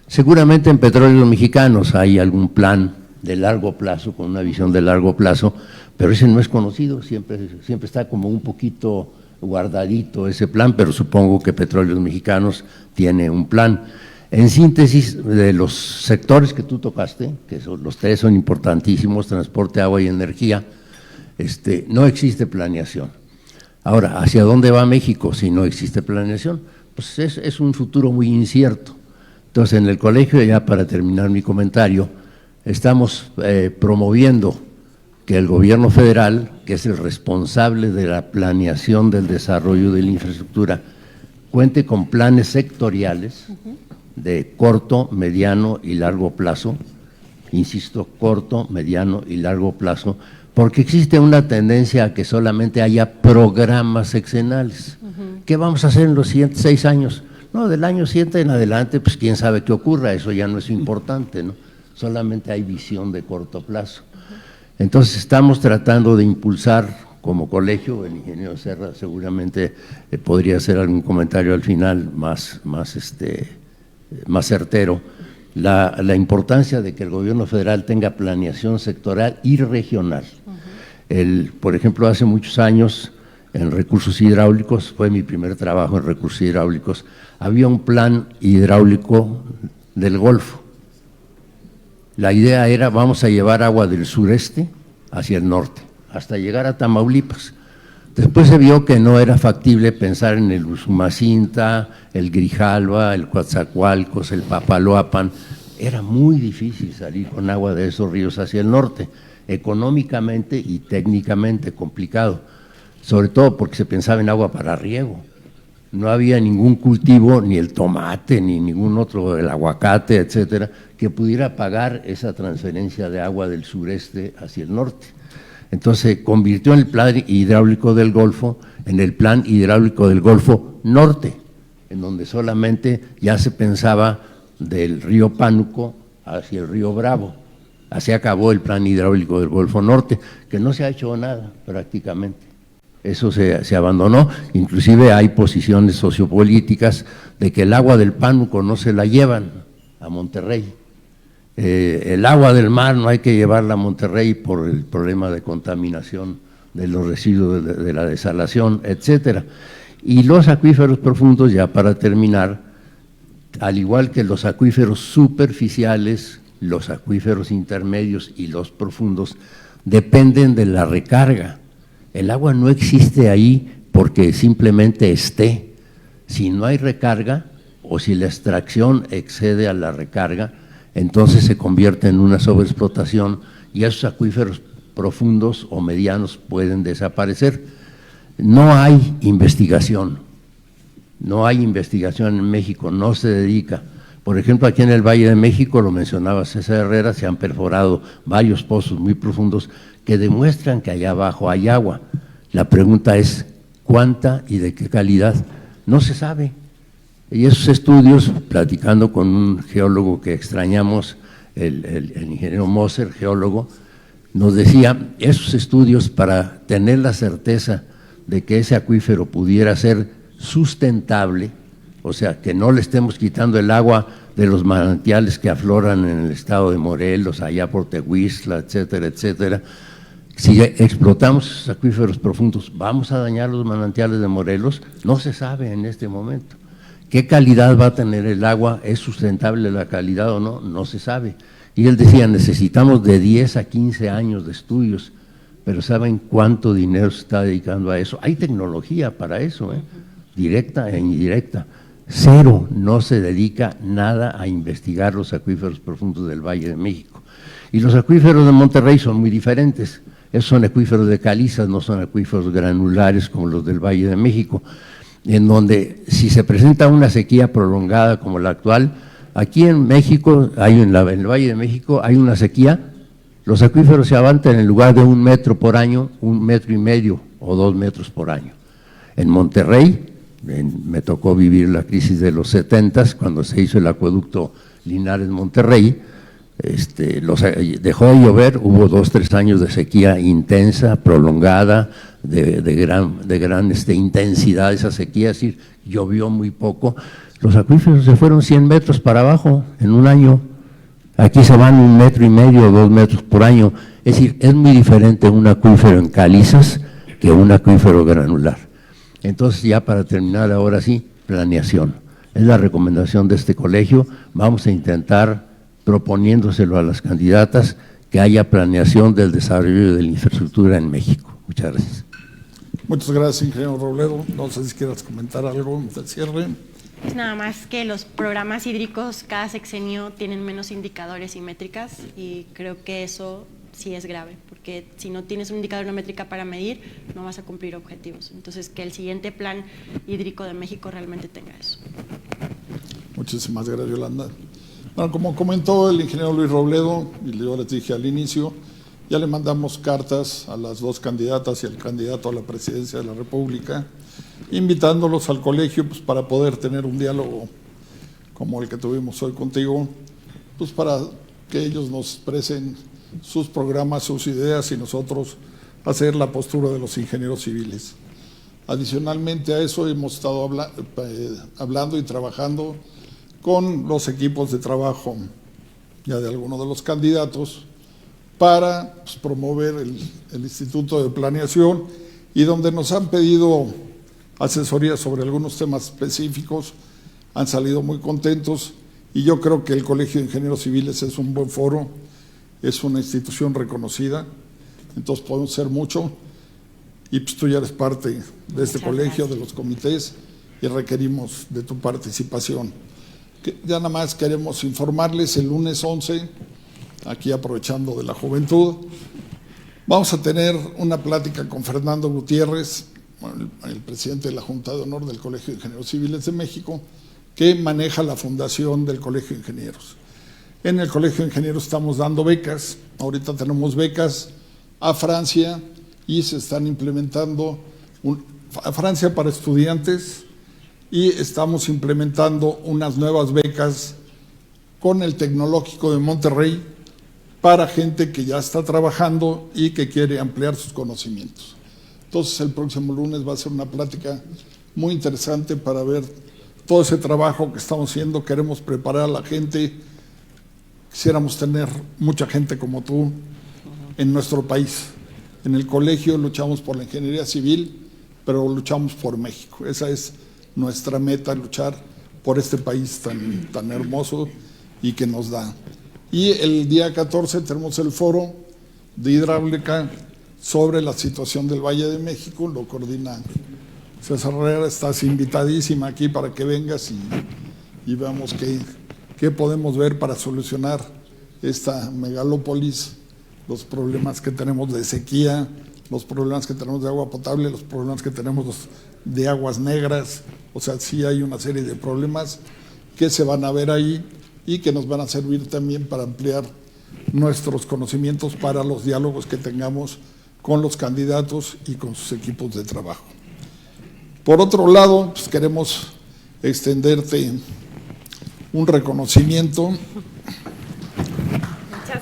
Seguramente en Petróleos Mexicanos hay algún plan de largo plazo, con una visión de largo plazo, pero ese no es conocido, siempre está como un poquito guardadito ese plan, pero supongo que Petróleos Mexicanos tiene un plan. En síntesis, de los sectores que tú tocaste, que los tres son importantísimos, transporte, agua y energía, no existe planeación. Ahora, ¿hacia dónde va México si no existe planeación? Pues es un futuro muy incierto. Entonces, en el colegio, ya para terminar mi comentario, estamos promoviendo que el gobierno federal, que es el responsable de la planeación del desarrollo de la infraestructura, cuente con planes sectoriales de corto, mediano y largo plazo, insisto, corto, mediano y largo plazo, porque existe una tendencia a que solamente haya programas sexenales. ¿Qué vamos a hacer en los siguientes 6 años? No, del año 7 en adelante, pues quién sabe qué ocurra, eso ya no es importante, ¿no? Solamente hay visión de corto plazo. Entonces estamos tratando de impulsar como colegio, el ingeniero Serra seguramente podría hacer algún comentario al final más certero, la importancia de que el gobierno federal tenga planeación sectorial y regional. Por ejemplo, hace muchos años en recursos hidráulicos, fue mi primer trabajo en recursos hidráulicos, había un plan hidráulico del Golfo. La idea era, vamos a llevar agua del sureste hacia el norte, hasta llegar a Tamaulipas. Después se vio que no era factible pensar en el Usumacinta, el Grijalva, el Coatzacoalcos, el Papaloapan. Era muy difícil salir con agua de esos ríos hacia el norte, económicamente y técnicamente complicado, sobre todo porque se pensaba en agua para riego. No había ningún cultivo, ni el tomate, ni ningún otro, el aguacate, etcétera, que pudiera pagar esa transferencia de agua del sureste hacia el norte. Entonces se convirtió en el plan hidráulico del Golfo en el plan hidráulico del Golfo Norte, en donde solamente ya se pensaba del río Pánuco hacia el río Bravo. Así acabó el plan hidráulico del Golfo Norte, que no se ha hecho nada prácticamente. Eso se abandonó, inclusive hay posiciones sociopolíticas de que el agua del Pánuco no se la llevan a Monterrey. El agua del mar no hay que llevarla a Monterrey por el problema de contaminación de los residuos de la desalación, etcétera. Y los acuíferos profundos, ya para terminar, al igual que los acuíferos superficiales, los acuíferos intermedios y los profundos dependen de la recarga. El agua no existe ahí porque simplemente esté. Si no hay recarga o si la extracción excede a la recarga, entonces se convierte en una sobreexplotación y esos acuíferos profundos o medianos pueden desaparecer. No hay investigación en México, no se dedica. Por ejemplo, aquí en el Valle de México, lo mencionaba César Herrera, se han perforado varios pozos muy profundos que demuestran que allá abajo hay agua. La pregunta es, ¿cuánta y de qué calidad? No se sabe. Y esos estudios, platicando con un geólogo que extrañamos, el ingeniero Moser, geólogo, nos decía, esos estudios para tener la certeza de que ese acuífero pudiera ser sustentable, o sea, que no le estemos quitando el agua de los manantiales que afloran en el estado de Morelos, allá por Tehuistla, etcétera, etcétera. Si explotamos esos acuíferos profundos, ¿vamos a dañar los manantiales de Morelos? No se sabe en este momento. ¿Qué calidad va a tener el agua? ¿Es sustentable la calidad o no? No se sabe. Y él decía, necesitamos de 10 a 15 años de estudios, pero ¿saben cuánto dinero se está dedicando a eso? Hay tecnología para eso, directa e indirecta. Cero, no se dedica nada a investigar los acuíferos profundos del Valle de México. Y los acuíferos de Monterrey son muy diferentes. Esos son acuíferos de calizas, no son acuíferos granulares como los del Valle de México, en donde si se presenta una sequía prolongada como la actual, aquí en México, en el Valle de México hay una sequía, los acuíferos se avanzan en lugar de 1 metro por año, 1,5 metros o 2 metros por año. En Monterrey, me tocó vivir la crisis de los 70s, cuando se hizo el acueducto Linares-Monterrey, dejó de llover, hubo 2 o 3 años de sequía intensa, prolongada, de gran intensidad esa sequía, es decir, llovió muy poco. Los acuíferos se fueron 100 metros para abajo en un año. Aquí se van 1,5 metros o 2 metros por año. Es decir, es muy diferente un acuífero en calizas que un acuífero granular. Entonces, ya para terminar, ahora sí, planeación. Es la recomendación de este colegio. Vamos a intentar, proponiéndoselo a las candidatas, que haya planeación del desarrollo de la infraestructura en México. Muchas gracias. Muchas gracias, ingeniero Robledo. No sé si quieras comentar algo de cierre. Pues nada más que los programas hídricos cada sexenio tienen menos indicadores y métricas y creo que eso sí es grave, porque si no tienes un indicador y una métrica para medir, no vas a cumplir objetivos. Entonces, que el siguiente plan hídrico de México realmente tenga eso. Muchísimas gracias, Yolanda. Bueno, como comentó el ingeniero Luis Robledo, y yo les dije al inicio, ya le mandamos cartas a las 2 candidatas y al candidato a la presidencia de la República, invitándolos al colegio pues, para poder tener un diálogo como el que tuvimos hoy contigo, pues para que ellos nos expresen sus programas, sus ideas y nosotros hacer la postura de los ingenieros civiles. Adicionalmente a eso hemos estado hablando y trabajando con los equipos de trabajo ya de algunos de los candidatos para promover el Instituto de Planeación, y donde nos han pedido asesoría sobre algunos temas específicos, han salido muy contentos, y yo creo que el Colegio de Ingenieros Civiles es un buen foro, es una institución reconocida, entonces podemos hacer mucho, y pues tú ya eres parte de este colegio, de los comités, y requerimos de tu participación. Ya nada más queremos informarles, el lunes 11, aquí aprovechando de la juventud, vamos a tener una plática con Fernando Gutiérrez, el presidente de la Junta de Honor del Colegio de Ingenieros Civiles de México, que maneja la fundación del Colegio de Ingenieros. En el Colegio de Ingenieros estamos dando becas, ahorita tenemos becas a Francia y se están implementando a Francia para estudiantes, y estamos implementando unas nuevas becas con el Tecnológico de Monterrey para gente que ya está trabajando y que quiere ampliar sus conocimientos. Entonces el próximo lunes va a ser una plática muy interesante para ver todo ese trabajo que estamos haciendo. Queremos preparar a la gente, quisiéramos tener mucha gente como tú en nuestro país. En el colegio luchamos por la ingeniería civil, pero luchamos por México. Esa es nuestra meta, luchar por este país tan hermoso y que nos da. Y el día 14 tenemos el foro de hidráulica sobre la situación del Valle de México, lo coordina César Herrera, estás invitadísima aquí para que vengas y veamos qué podemos ver para solucionar esta megalópolis, los problemas que tenemos de sequía, los problemas que tenemos de agua potable, los problemas que tenemos de aguas negras. O sea, sí hay una serie de problemas que se van a ver ahí y que nos van a servir también para ampliar nuestros conocimientos para los diálogos que tengamos con los candidatos y con sus equipos de trabajo. Por otro lado, pues queremos extenderte un reconocimiento. Muchas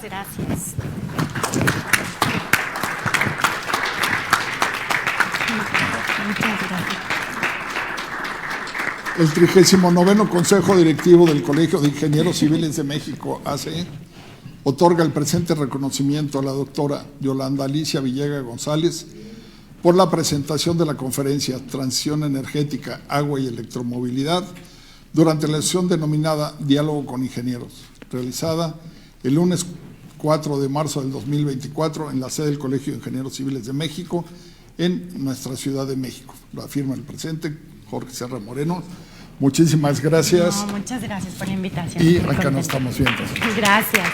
gracias. Muchas gracias. El 39º Consejo Directivo del Colegio de Ingenieros Civiles de México, ACE, otorga el presente reconocimiento a la doctora Yolanda Alicia Villegas González por la presentación de la conferencia Transición Energética, Agua y Electromovilidad durante la sesión denominada Diálogo con Ingenieros, realizada el lunes 4 de marzo del 2024 en la sede del Colegio de Ingenieros Civiles de México en nuestra Ciudad de México. Lo afirma el presente Jorge Serra Moreno. Muchísimas gracias. No, muchas gracias por la invitación. Y acá nos estamos viendo. Gracias.